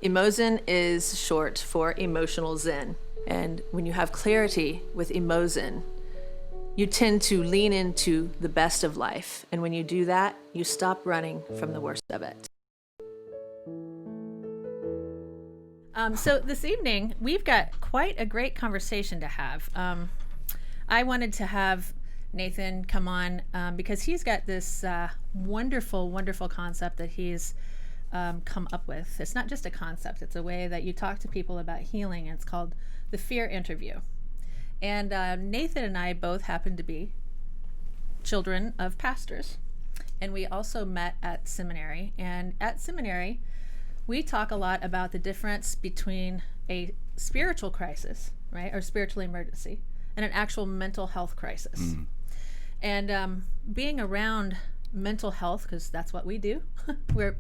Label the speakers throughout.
Speaker 1: Emozen is short for emotional zen. And when you have clarity with emozen, you tend to lean into the best of life. And when you do that, you stop running from the worst of it. So this evening, we've got quite a great conversation to have. I wanted to have Nathan come on because he's got this wonderful, wonderful concept that he's come up with. It's not just a concept, it's a way that you talk to people about healing. And it's called the fear interview. And Nathan and I both happen to be children of pastors. And we also met at seminary. And at seminary, we talk a lot about the difference between a spiritual crisis, right, or spiritual emergency, and an actual mental health crisis. Mm. And being around mental health, because that's what we do.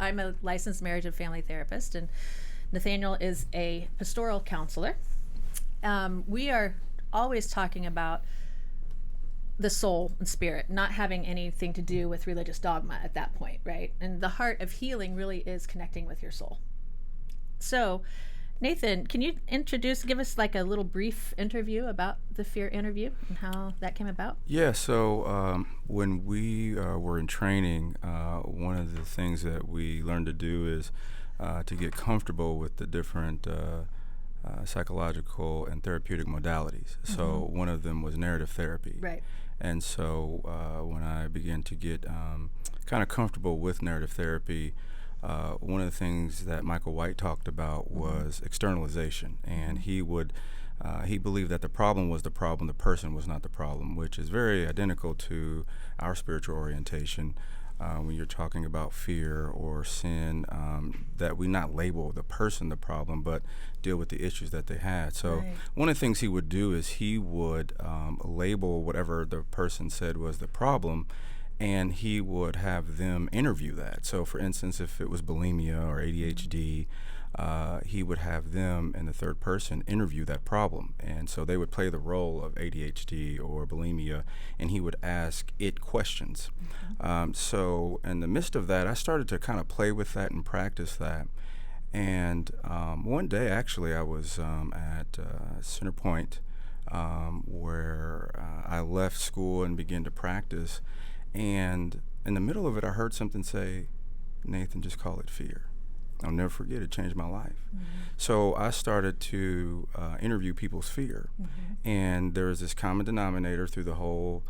Speaker 1: I'm a licensed marriage and family therapist, and Nathaniel is a pastoral counselor. We are always talking about the soul and spirit, not having anything to do with religious dogma at that point, right? And the heart of healing really is connecting with your soul. So, Nathan, can you give us like a little brief interview about the fear interview and how that came about?
Speaker 2: Yeah, so when we were in training, one of the things that we learned to do is to get comfortable with the different psychological and therapeutic modalities. Mm-hmm. So one of them was narrative therapy.
Speaker 1: Right.
Speaker 2: And so when I began to get kind of comfortable with narrative therapy, one of the things that Michael White talked about was externalization. And he believed that the problem was the problem, the person was not the problem, which is very identical to our spiritual orientation. When you're talking about fear or sin, that we not label the person the problem, but deal with the issues that they had. So right. One of the things he would do is he would label whatever the person said was the problem, and he would have them interview that. So for instance, if it was bulimia or ADHD, he would have them in the third person interview that problem. And so they would play the role of ADHD or bulimia, and he would ask it questions. Mm-hmm. So in the midst of that, I started to kind of play with that and practice that. And one day, actually, I was at Center Point where I left school and began to practice. And in the middle of it, I heard something say, "Nathan, just call it fear." I'll never forget, it changed my life. Mm-hmm. So I started to interview people's fear. Mm-hmm. And there was this common denominator through the whole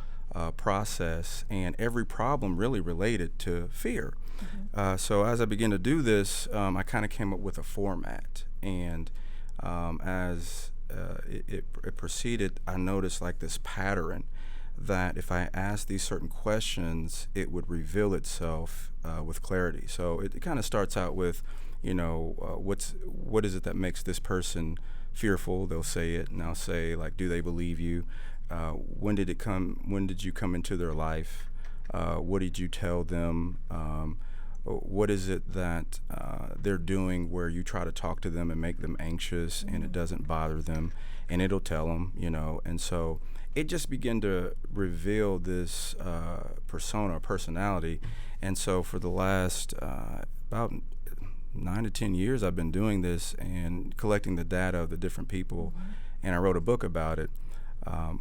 Speaker 2: process, and every problem really related to fear. Mm-hmm. So as I began to do this, I kind of came up with a format. And as it proceeded, I noticed like this pattern that if I asked these certain questions, it would reveal itself with clarity. So it kind of starts out with, what is it that makes this person fearful? They'll say it, and I'll say, like, do they believe you? When did you come into their life? What did you tell them? What is it that they're doing where you try to talk to them and make them anxious, mm-hmm. and it doesn't bother them, and it'll tell them, and so it just began to reveal this persona or personality. And so for the last about 9 to 10 years, I've been doing this and collecting the data of the different people, mm-hmm. and I wrote a book about it.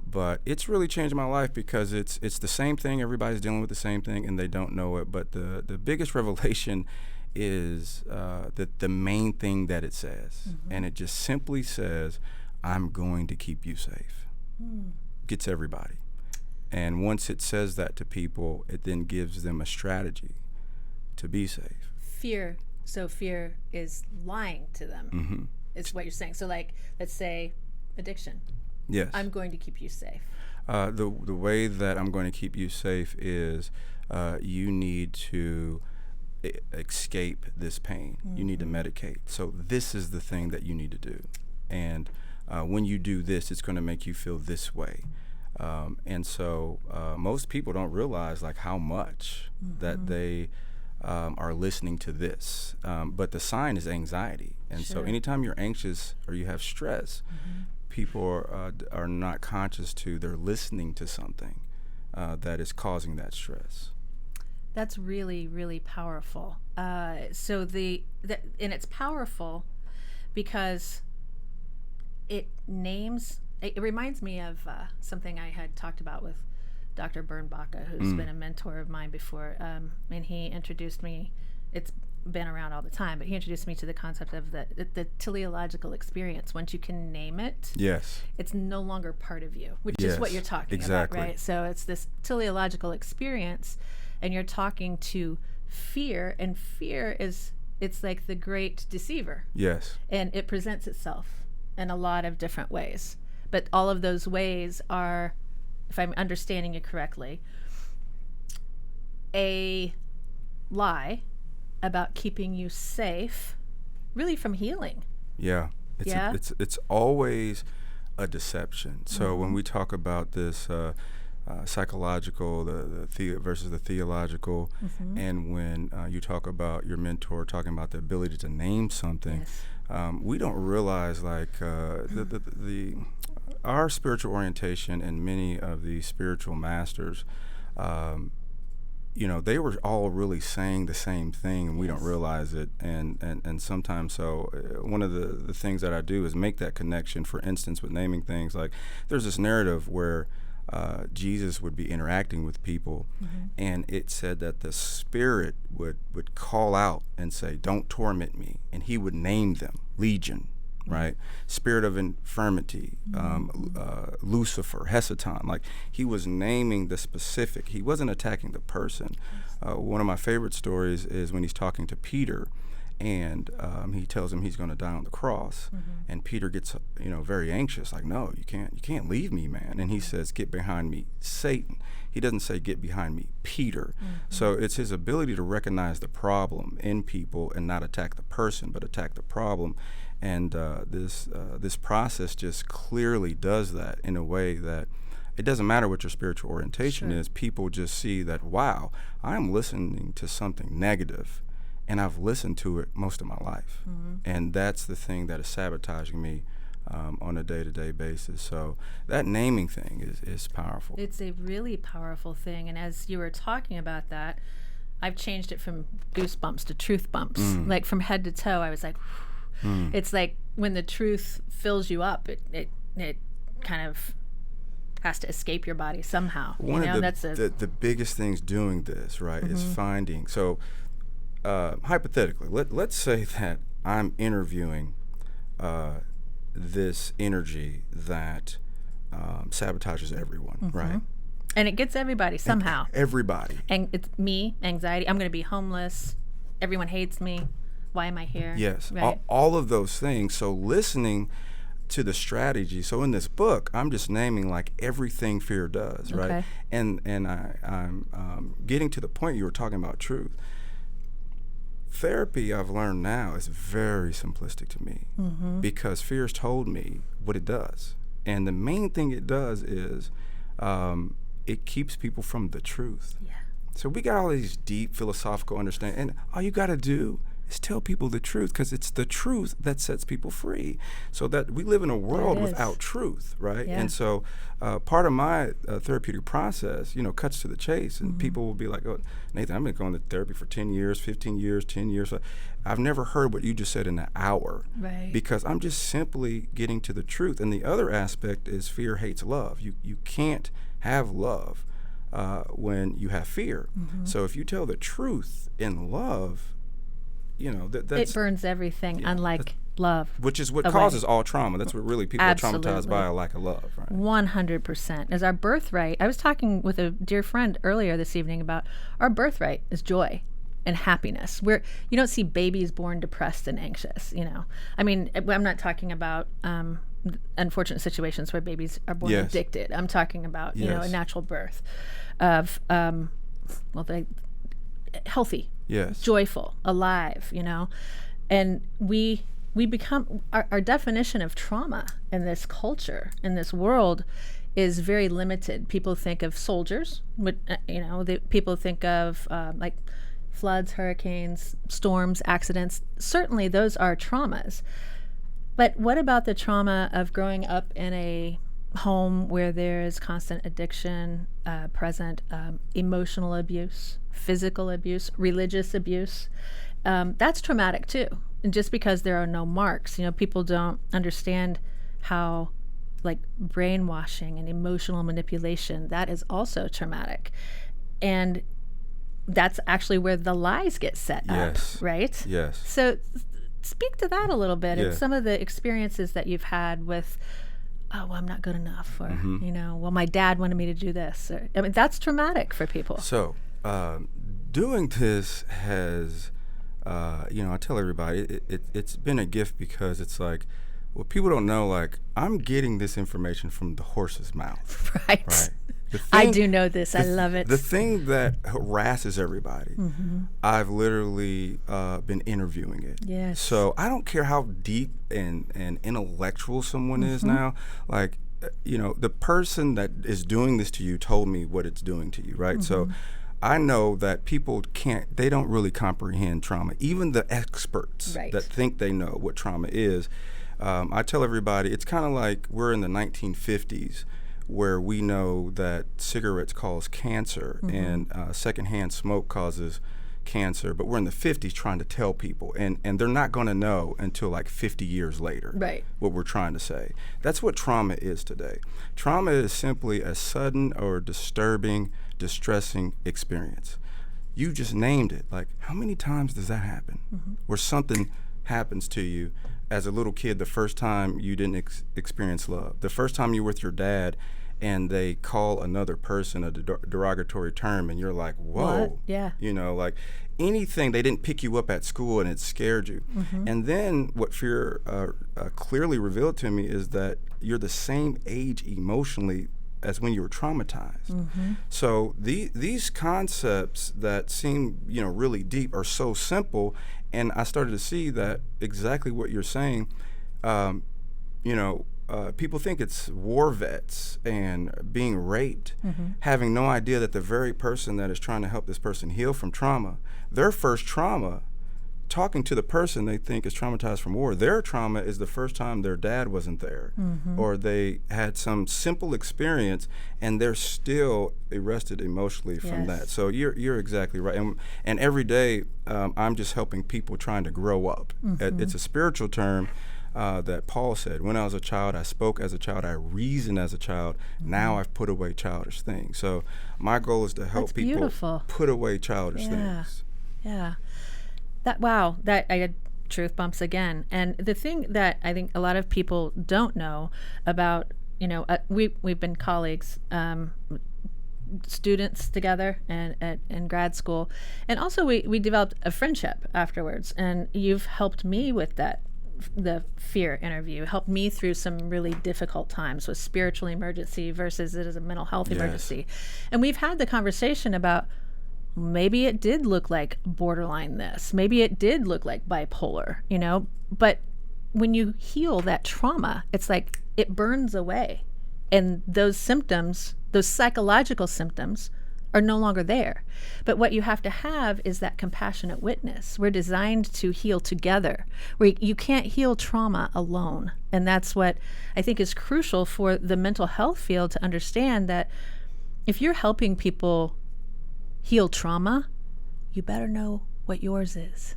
Speaker 2: But it's really changed my life because it's the same thing. Everybody's dealing with the same thing, and they don't know it. But the biggest revelation is the main thing that it says. Mm-hmm. And it just simply says, "I'm going to keep you safe." Mm. Gets everybody. And once it says that to people, it then gives them a strategy to be safe.
Speaker 1: Fear is lying to them, mm-hmm. is what you're saying. So like, let's say addiction.
Speaker 2: Yes.
Speaker 1: I'm going to keep you safe.
Speaker 2: The way that I'm going to keep you safe is you need to escape this pain. Mm-hmm. You need to medicate. So this is the thing that you need to do. And when you do this, it's going to make you feel this way. And so most people don't realize like how much mm-hmm. that they are listening to this. But the sign is anxiety. And sure. So anytime you're anxious or you have stress, mm-hmm. people are not conscious they're listening to something that is causing that stress.
Speaker 1: That's really, really powerful. And it's powerful because it reminds me of something I had talked about with Dr. Bernbacher, who's been a mentor of mine before, and he introduced me. It's been around all the time, but he introduced me to the concept of the teleological experience. Once you can name it,
Speaker 2: Yes.
Speaker 1: it's no longer part of you, which
Speaker 2: Yes,
Speaker 1: is what you're talking
Speaker 2: exactly.
Speaker 1: about, right? So it's this teleological experience, and you're talking to fear, and fear it's like the great deceiver,
Speaker 2: Yes.
Speaker 1: and it presents itself in a lot of different ways. But all of those ways are, if I'm understanding you correctly, a lie about keeping you safe, really from healing.
Speaker 2: Yeah. It's always a deception. So when we talk about this psychological, the versus the theological, and when you talk about your mentor talking about the ability to name something,
Speaker 1: Yes.
Speaker 2: we don't realize like our spiritual orientation and many of the spiritual masters, they were all really saying the same thing, and we don't realize it. And sometimes, so one of the things that I do is make that connection. For instance, with naming things, like there's this narrative where Jesus would be interacting with people, and it said that the Spirit would call out and say, "Don't torment me," and he would name them, Legion, right? Spirit of infirmity, Lucifer, Heseton. Like he was naming the specific. He wasn't attacking the person. One of my favorite stories is when he's talking to Peter, and he tells him he's going to die on the cross, and Peter gets very anxious, like, "No, you can't leave me, man." And he says, "Get behind me, Satan." He doesn't say, "Get behind me, Peter." So it's his ability to recognize the problem in people and not attack the person, but attack the problem. And this process just clearly does that in a way that it doesn't matter what your spiritual orientation is. People just see that, wow, I'm listening to something negative, and I've listened to it most of my life. And that's the thing that is sabotaging me on a day-to-day basis. So that naming thing is powerful.
Speaker 1: It's a really powerful thing. And as you were talking about that, I've changed it from goosebumps to truth bumps. Like from head to toe, I was like, it's like when the truth fills you up, it kind of has to escape your body somehow.
Speaker 2: One of
Speaker 1: that's
Speaker 2: the biggest things doing this, right, is finding. So hypothetically, let's say that I'm interviewing this energy that sabotages everyone, right?
Speaker 1: And it gets everybody somehow.
Speaker 2: Everybody.
Speaker 1: And it's me, anxiety. I'm going to be homeless. Everyone hates me. Why am I here?
Speaker 2: Yes,
Speaker 1: right.
Speaker 2: all of those things. So listening to the strategy. So in this book, I'm just naming like everything fear does, right?
Speaker 1: Okay.
Speaker 2: And I'm getting to the point you were talking about truth. Therapy, I've learned now, is very simplistic to me because fear's told me what it does. And the main thing it does is it keeps people from the truth.
Speaker 1: Yeah.
Speaker 2: So we got all these deep philosophical understanding, and all you got to do is tell people the truth, because it's the truth that sets people free. So that we live in a world without truth, right?
Speaker 1: Yeah.
Speaker 2: And so part of my therapeutic process, cuts to the chase, and people will be like, "Oh, Nathan, I've been going to therapy for 10 years, 15 years, 10 years. I've never heard what you just said in an hour."
Speaker 1: Right.
Speaker 2: Because I'm just simply getting to the truth. And the other aspect is fear hates love. You can't have love when you have fear. So if you tell the truth in love, that's,
Speaker 1: it burns everything, unlike love.
Speaker 2: which is what
Speaker 1: away.
Speaker 2: causes all trauma. That's what really people are traumatized
Speaker 1: Absolutely.
Speaker 2: by, a lack of love, right?
Speaker 1: 100% is our birthright. I was talking with a dear friend earlier this evening about our birthright is joy and happiness. You don't see babies born depressed and anxious. I mean, I'm not talking about unfortunate situations where babies are born addicted. I'm talking about a natural birth of they healthy, joyful, alive. And we become our definition of trauma in this culture, in this world, is very limited. People think of soldiers, but people think of like floods, hurricanes, storms, accidents. Certainly those are traumas. But what about the trauma of growing up in a home where there is constant addiction present, emotional abuse, physical abuse, religious abuse? That's traumatic too. just because there are no marks, people don't understand how, like, brainwashing and emotional manipulation, that is also traumatic. And that's actually where the lies get set up, right?
Speaker 2: Yes.
Speaker 1: So speak to that a little bit,
Speaker 2: Yeah.
Speaker 1: and some of the experiences that you've had with, oh, well, I'm not good enough, or, well, my dad wanted me to do this. Or, I mean, that's traumatic for people.
Speaker 2: So doing this has, I tell everybody, it's been a gift, because it's like, well, people don't know, like, I'm getting this information from the horse's mouth.
Speaker 1: Right. I do know this. I love it.
Speaker 2: The thing that harasses everybody, I've literally been interviewing it.
Speaker 1: Yes.
Speaker 2: So I don't care how deep and intellectual someone is now. Like, the person that is doing this to you told me what it's doing to you, right? So I know that people they don't really comprehend trauma. Even the experts that think they know what trauma is. I tell everybody, it's kind of like we're in the 1950s, where we know that cigarettes cause cancer and secondhand smoke causes cancer, but we're in the 50s trying to tell people, and they're not going to know until like 50 years later what we're trying to say. That's what trauma is today. Trauma is simply a sudden or disturbing, distressing experience. You just named it. Like, how many times does that happen where something happens to you as a little kid? The first time you didn't experience love, the first time you're with your dad and they call another person a derogatory term, and you're like, whoa.
Speaker 1: What? Yeah.
Speaker 2: Like anything, they didn't pick you up at school and it scared you. And then what fear clearly revealed to me is that you're the same age emotionally as when you were traumatized. So these concepts that seem, really deep are so simple. And I started to see that exactly what you're saying, people think it's war vets and being raped, having no idea that the very person that is trying to help this person heal from trauma, their first trauma, talking to the person they think is traumatized from war, their trauma is the first time their dad wasn't there, or they had some simple experience and they're still arrested emotionally from that. So you're exactly right. And every day I'm just helping people trying to grow up. It's a spiritual term that Paul said, when I was a child, I spoke as a child, I reasoned as a child, now I've put away childish things. So my goal is to help people put away childish things.
Speaker 1: Yeah. That I had truth bumps again. And the thing that I think a lot of people don't know about, we've been colleagues, students together and in grad school, and also we developed a friendship afterwards. And you've helped me with that. The fear interview helped me through some really difficult times with spiritual emergency versus it as a mental health emergency. And we've had the conversation about, maybe it did look like borderline this, maybe it did look like bipolar, but when you heal that trauma, it's like it burns away, and those symptoms, those psychological symptoms, are no longer there. But what you have to have is that compassionate witness. We're designed to heal together. You can't heal trauma alone. And that's what I think is crucial for the mental health field to understand, that if you're helping people heal trauma, you better know what yours is.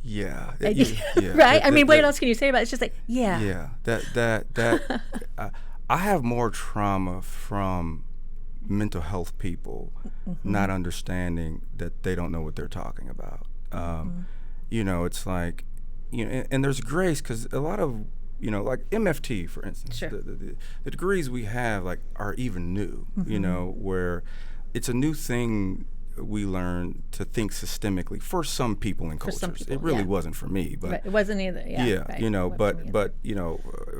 Speaker 2: Yeah.
Speaker 1: Right? I mean, what else can you say about it? It's just like,
Speaker 2: Yeah. That I have more trauma from mental health people not understanding that they don't know what they're talking about. It's like, and there's grace, because a lot of, like MFT, for instance, the degrees we have, like, are even new, where it's a new thing we learn to think systemically for some people and cultures. It really wasn't for me, but
Speaker 1: it wasn't either.
Speaker 2: But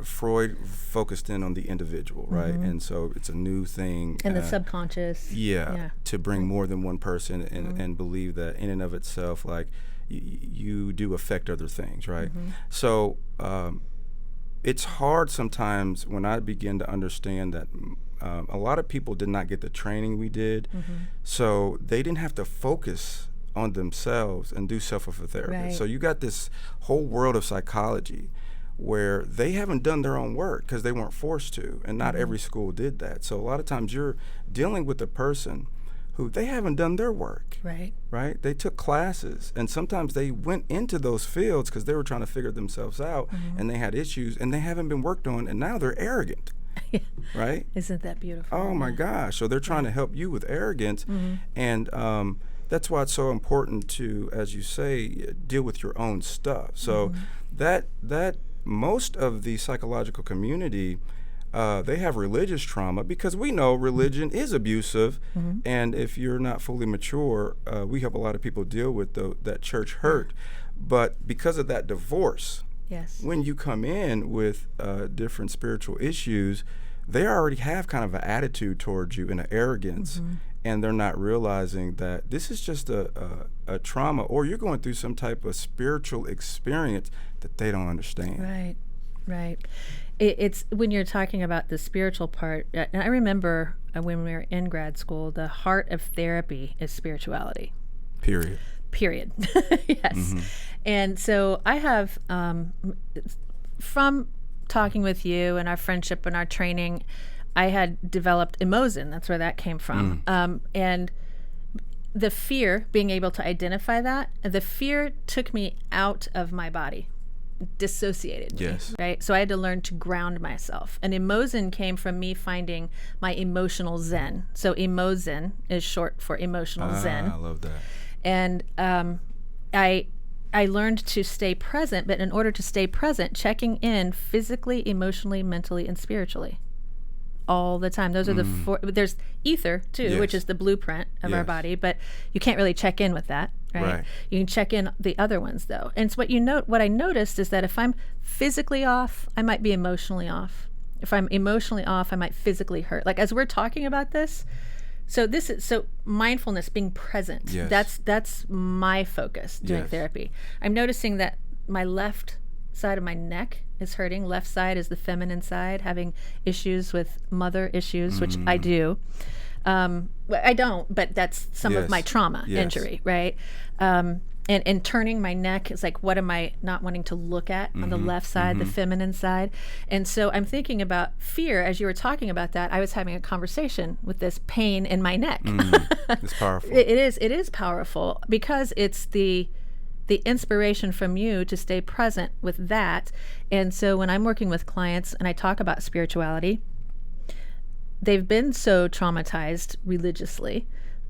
Speaker 2: Freud focused in on the individual, right? And so it's a new thing.
Speaker 1: And the subconscious.
Speaker 2: To bring more than one person and believe that in and of itself, like, you do affect other things, right? So it's hard sometimes when I begin to understand that a lot of people did not get the training we did, so they didn't have to focus on themselves and do self with a therapist. So you got this whole world of psychology where they haven't done their own work because they weren't forced to, and not every school did that. So a lot of times you're dealing with a person who they haven't done their work. Right? They took classes, and sometimes they went into those fields because they were trying to figure themselves out, and they had issues, and they haven't been worked on, and now they're arrogant. Right?
Speaker 1: Isn't that beautiful?
Speaker 2: Oh my gosh. So they're trying to help you with arrogance. And that's why it's so important to, as you say, deal with your own stuff. So that most of the psychological community, they have religious trauma because we know religion is abusive. And if you're not fully mature, we have a lot of people deal with that church hurt. But because of that divorce, when you come in with different spiritual issues, they already have kind of an attitude towards you and an arrogance, and they're not realizing that this is just a trauma, or you're going through some type of spiritual experience that they don't understand.
Speaker 1: Right. It's when you're talking about the spiritual part, and I remember when we were in grad school, the heart of therapy is spirituality. Period. Yes. And so I have, from talking with you and our friendship and our training, I had developed emosin. That's where that came from. And the fear, being able to identify that, the fear took me out of my body, dissociated me, right? So I had to learn to ground myself. And emosin came from me finding my emotional zen. So emosin is short for emotional zen.
Speaker 2: I love that.
Speaker 1: And I learned to stay present, but in order to stay present, checking in physically, emotionally, mentally, and spiritually all the time. Those are the four. There's ether too, which is the blueprint of our body, but you can't really check in with that, right? You can check in the other ones though. And so what I noticed is that if I'm physically off, I might be emotionally off. If I'm emotionally off, I might physically hurt. Like as we're talking about this, so mindfulness, being present. That's my focus doing therapy. I'm noticing that my left side of my neck is hurting. Left side is the feminine side, having issues with mother issues, which I do. I don't, but that's some of my trauma injury, right? And turning my neck is like, what am I not wanting to look at on the left side, the feminine side? And so I'm thinking about fear. As you were talking about that, I was having a conversation with this pain in my neck.
Speaker 2: It's powerful.
Speaker 1: It is powerful because it's the inspiration from you to stay present with that. And so when I'm working with clients and I talk about spirituality, they've been so traumatized religiously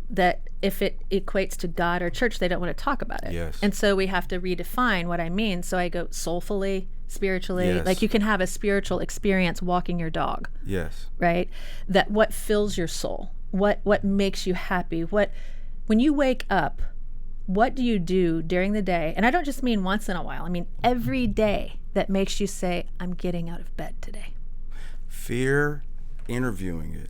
Speaker 1: that if it equates to God or church, they don't want to talk about it. And so we have to redefine what I mean. So I go soulfully, spiritually. Like you can have a spiritual experience walking your dog. Right? That what fills your soul, what makes you happy, when you wake up, what do you do during the day? And I don't just mean once in a while. I mean every day that makes you say, I'm getting out of bed today.
Speaker 2: Fear, interviewing it,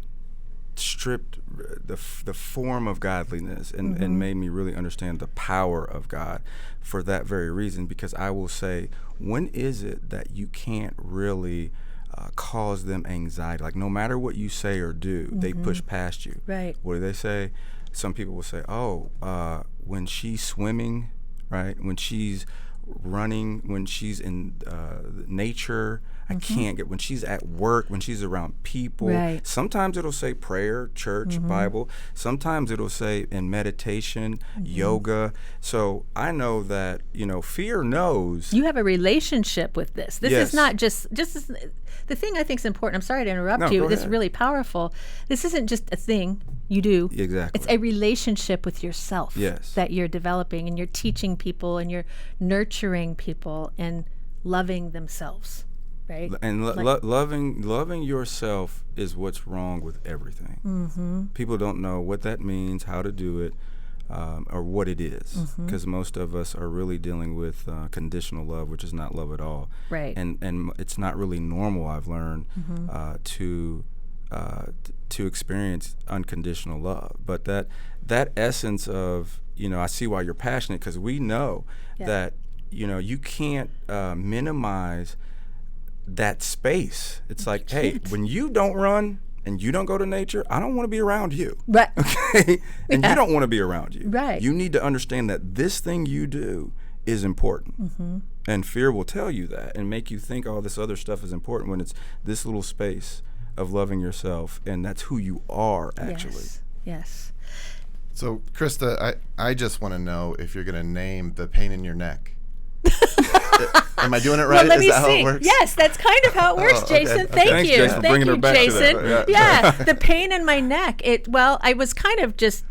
Speaker 2: stripped the form of godliness and made me really understand the power of God for that very reason, because I will say, when is it that you can't really cause them anxiety? Like no matter what you say or do, they push past you. What do they say? Some people will say, when she's swimming, right? When she's running, when she's in nature, I can't get, when she's at work, when she's around people. Sometimes it'll say prayer, church, Bible. Sometimes it'll say in meditation, yoga. So I know that, fear knows.
Speaker 1: You have a relationship with this. This is not just the thing I think is important. I'm sorry to interrupt you. This is really powerful. This isn't just a thing you do. It's a relationship with yourself that you're developing, and you're teaching people, and you're nurturing people and loving themselves. Right?
Speaker 2: And loving yourself is what's wrong with everything. People don't know what that means, how to do it, or what it is, because most of us are really dealing with conditional love, which is not love at all. And it's not really normal, I've learned, to experience unconditional love. But that essence of, I see why you're passionate, because we know that you can't minimize that space. It's like, hey, when you don't run and you don't go to nature, I don't want to be around you. Okay? And you don't want to be around you. You need to understand that this thing you do is important. And fear will tell you that and make you think all this other stuff is important, when it's this little space of loving yourself, and that's who you are actually.
Speaker 1: Yes.
Speaker 3: So, Krista, I just want to know if you're going to name the pain in your neck. Am I doing it right?
Speaker 1: Well, let
Speaker 3: Is
Speaker 1: me
Speaker 3: that how
Speaker 1: see.
Speaker 3: it works?
Speaker 1: Yes, that's kind of how it works,
Speaker 3: okay.
Speaker 1: Jason.
Speaker 3: Okay.
Speaker 1: Thank
Speaker 2: Thanks,
Speaker 1: you.
Speaker 2: Jason, for
Speaker 1: Thank
Speaker 2: bringing
Speaker 1: you,
Speaker 2: her back to
Speaker 1: Jason.
Speaker 2: that.
Speaker 1: Yeah, the pain in my neck. Well, I was kind of just.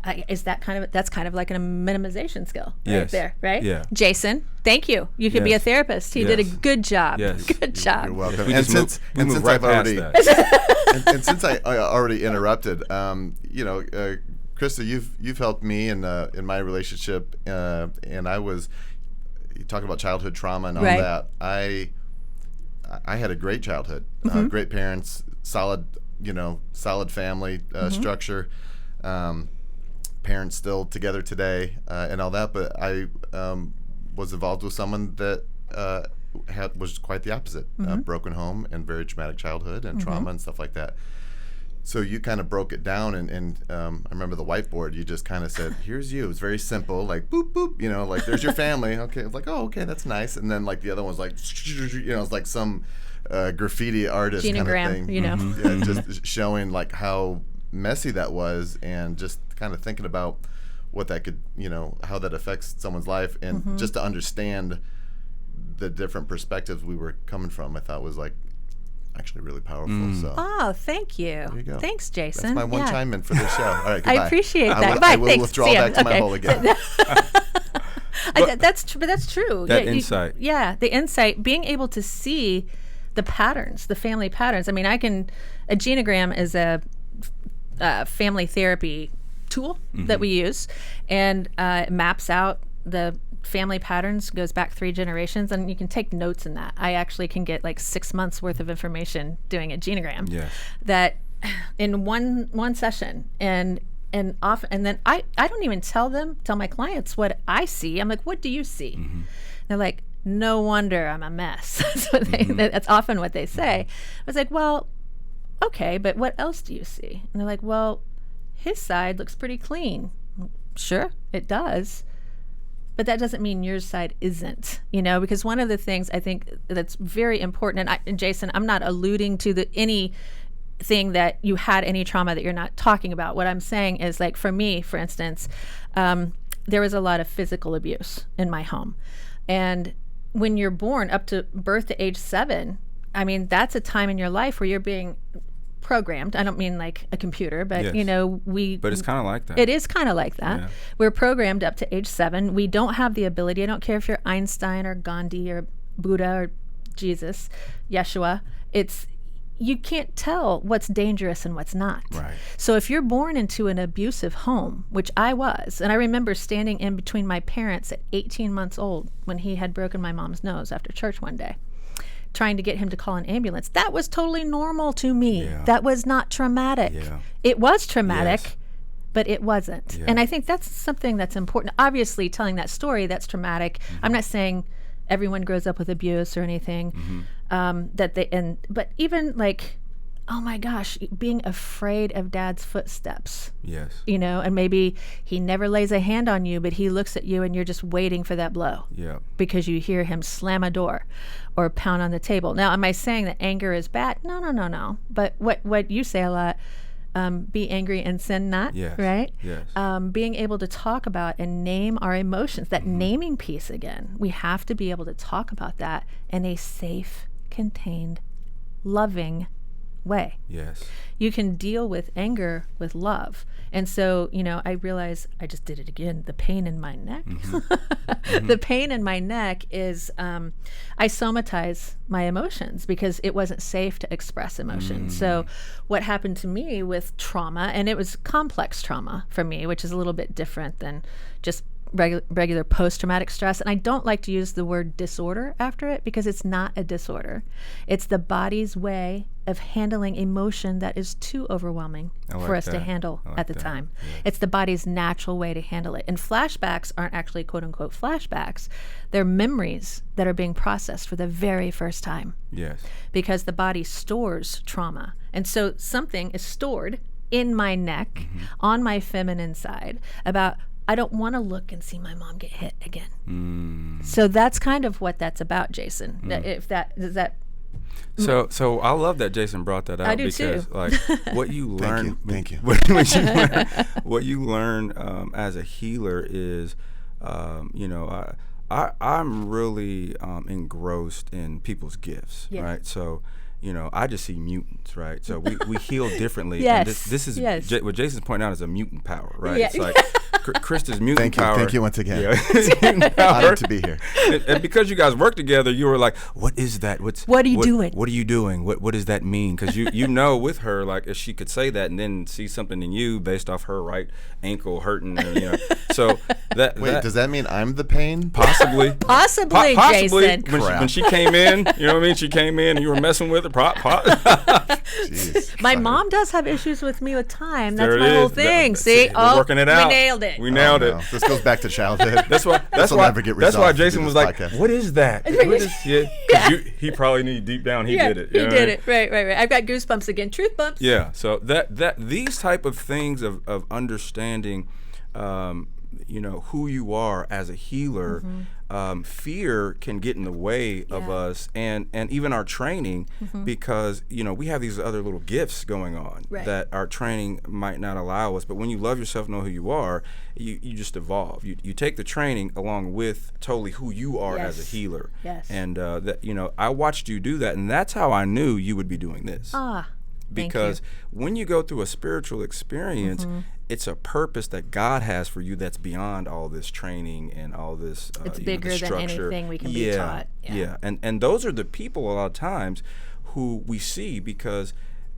Speaker 1: That's kind of like a minimization skill right
Speaker 2: Yes.
Speaker 1: there, right?
Speaker 2: Yeah.
Speaker 1: Jason, thank you. You could be a
Speaker 2: Yes.
Speaker 1: therapist. You did a
Speaker 2: Yes.
Speaker 1: good job.
Speaker 2: Yes.
Speaker 1: Good job.
Speaker 3: You're welcome.
Speaker 2: We
Speaker 3: And
Speaker 2: just
Speaker 3: since
Speaker 2: move right
Speaker 3: I've
Speaker 2: past
Speaker 3: already
Speaker 2: that.
Speaker 3: and since I already interrupted, Krista, you've helped me in my relationship, and I was talking about childhood trauma and all
Speaker 1: Right.
Speaker 3: that. I had a great childhood, great parents, solid family structure. Parents still together today, and all that. But I was involved with someone that was quite the opposite, broken home and very traumatic childhood and trauma and stuff like that. So you kind of broke it down, and I remember the whiteboard. You just kind of said, "Here's you." It was very simple, like boop boop. Like there's your family. Okay, it's like, oh, okay, that's nice. And then like the other one was like, it's like some graffiti artist kind of
Speaker 1: Genogram,
Speaker 3: thing. Yeah, just showing like how messy that was, and just kind of thinking about what that could, how that affects someone's life, and just to understand the different perspectives we were coming from, I thought was like actually really powerful. So
Speaker 1: Oh, thank you.
Speaker 3: there you go.
Speaker 1: Thanks, Jason.
Speaker 3: That's my one chime in for this show. All right,
Speaker 1: I
Speaker 3: goodbye.
Speaker 1: appreciate that.
Speaker 3: I will,
Speaker 1: Goodbye.
Speaker 3: I will
Speaker 1: Thanks.
Speaker 3: withdraw
Speaker 1: See ya.
Speaker 3: back to my
Speaker 1: Okay.
Speaker 3: hole again.
Speaker 1: That's true.
Speaker 2: That
Speaker 1: Yeah,
Speaker 2: insight.
Speaker 1: The insight, being able to see the patterns, the family patterns. I mean, a genogram is a family therapy tool that we use, and it maps out the family patterns, goes back 3 generations, and you can take notes in that. I actually can get like 6 months worth of information doing a genogram.
Speaker 2: Yes.
Speaker 1: That in one session, and often, and then I don't even tell my clients what I see. I'm like, what do you see? They're like, no wonder I'm a mess. That's often what they say. I was like, well, okay, but what else do you see? And they're like, well, his side looks pretty clean. Sure, it does. But that doesn't mean your side isn't, because one of the things I think that's very important, and Jason, I'm not alluding to anything that you had any trauma that you're not talking about. What I'm saying is, like, for me, for instance, there was a lot of physical abuse in my home. And when you're born up to birth to age 7, I mean, that's a time in your life where you're being programmed. I don't mean like a computer, but
Speaker 2: Yes.
Speaker 1: But
Speaker 2: it's kind of like that.
Speaker 1: It is kind of like that.
Speaker 2: Yeah.
Speaker 1: We're programmed up to age 7. We don't have the ability. I don't care if you're Einstein or Gandhi or Buddha or Jesus, Yeshua. You can't tell what's dangerous and what's not.
Speaker 2: Right.
Speaker 1: So if you're born into an abusive home, which I was, and I remember standing in between my parents at 18 months old when he had broken my mom's nose after church one day, trying to get him to call an ambulance. That was totally normal to me.
Speaker 2: Yeah.
Speaker 1: That was not traumatic.
Speaker 2: Yeah.
Speaker 1: It was traumatic,
Speaker 2: Yes.
Speaker 1: but it wasn't.
Speaker 2: Yeah.
Speaker 1: And I think that's something that's important. Obviously, telling that story, that's traumatic. I'm not saying everyone grows up with abuse or anything. But even like, oh my gosh, being afraid of dad's footsteps.
Speaker 2: Yes.
Speaker 1: And maybe he never lays a hand on you, but he looks at you and you're just waiting for that blow.
Speaker 2: Yeah.
Speaker 1: Because you hear him slam a door or pound on the table. Now, am I saying that anger is bad? No. But what you say a lot, be angry and sin not,
Speaker 2: Yes.
Speaker 1: right?
Speaker 2: Yes.
Speaker 1: Being able to talk about and name our emotions, that naming piece again, we have to be able to talk about that in a safe, contained, loving way.
Speaker 2: Yes.
Speaker 1: You can deal with anger with love. And so, I realize I just did it again. The pain in my neck. The pain in my neck is, I somatize my emotions because it wasn't safe to express emotions. So what happened to me with trauma, and it was complex trauma for me, which is a little bit different than just regular post-traumatic stress. And I don't like to use the word disorder after it because it's not a disorder. It's the body's way of handling emotion that is too overwhelming for us to handle at the time. Yeah. It's the body's natural way to handle it. And flashbacks aren't actually quote unquote flashbacks. They're memories that are being processed for the very first time.
Speaker 2: Yes.
Speaker 1: Because the body stores trauma. And so something is stored in my neck, on my feminine side, about I don't want to look and see my mom get hit again. So that's kind of what that's about, Jason. Does that
Speaker 2: So I love that Jason brought that out.
Speaker 1: I do
Speaker 2: because
Speaker 1: too.
Speaker 2: Like what you learn,
Speaker 3: Thank you.
Speaker 2: what you learn as a healer is, I'm really engrossed in people's gifts,
Speaker 1: Yes.
Speaker 2: right? So, I just see mutants, right? So we heal differently.
Speaker 1: Yes.
Speaker 2: And this is
Speaker 1: Yes.
Speaker 2: what Jason's pointing out is a mutant power, right?
Speaker 1: Yeah.
Speaker 2: It's like Krista's mutant power.
Speaker 3: Thank you once again.
Speaker 2: Yeah. Mutant power.
Speaker 3: Honored to be here.
Speaker 2: And because you guys work together, you were like, "What is that?
Speaker 1: What are you doing?
Speaker 2: What are you doing? What does that mean?" Because you know with her, like, if she could say that and then see something in you based off her right ankle hurting, so
Speaker 3: Wait, does that mean I'm the pain?
Speaker 2: possibly
Speaker 1: Possibly,
Speaker 2: possibly
Speaker 1: Jason.
Speaker 2: when she came in, you know what I mean? She came in and you were messing with her.
Speaker 3: Jeez.
Speaker 1: My mom does have issues with me with time. That's
Speaker 2: There it
Speaker 1: my whole
Speaker 2: is.
Speaker 1: thing.
Speaker 2: That-
Speaker 1: See?
Speaker 2: we're working it out.
Speaker 1: We nailed it.
Speaker 2: We nailed
Speaker 3: No.
Speaker 2: it.
Speaker 3: This goes back to childhood.
Speaker 2: That's why.
Speaker 3: This'll never get
Speaker 2: That's why
Speaker 3: resolved
Speaker 2: Jason
Speaker 3: through
Speaker 2: was
Speaker 3: this
Speaker 2: like,
Speaker 3: podcast.
Speaker 2: "What is that? What is?" Yeah, 'cause he probably knew deep down he did it.
Speaker 1: He
Speaker 2: you know what I
Speaker 1: did
Speaker 2: mean?
Speaker 1: it. Right. I've got goosebumps again. Truth bumps.
Speaker 2: Yeah. So that these type of things of understanding, who you are as a healer, fear can get in the way of
Speaker 1: Yeah.
Speaker 2: us and even our training because we have these other little gifts going on
Speaker 1: Right.
Speaker 2: that our training might not allow us. But when you love yourself, know who you are, you just evolve. You take the training along with totally who you are as a
Speaker 1: Yes.
Speaker 2: healer.
Speaker 1: Yes.
Speaker 2: And I watched you do that, and that's how I knew you would be doing this.
Speaker 1: Ah. Thank
Speaker 2: Because when you go through a spiritual experience, it's a purpose that God has for you that's beyond all this training and all this.
Speaker 1: It's
Speaker 2: the
Speaker 1: bigger than
Speaker 2: structure.
Speaker 1: anything we can be taught.
Speaker 2: Yeah. And those are the people a lot of times who we see because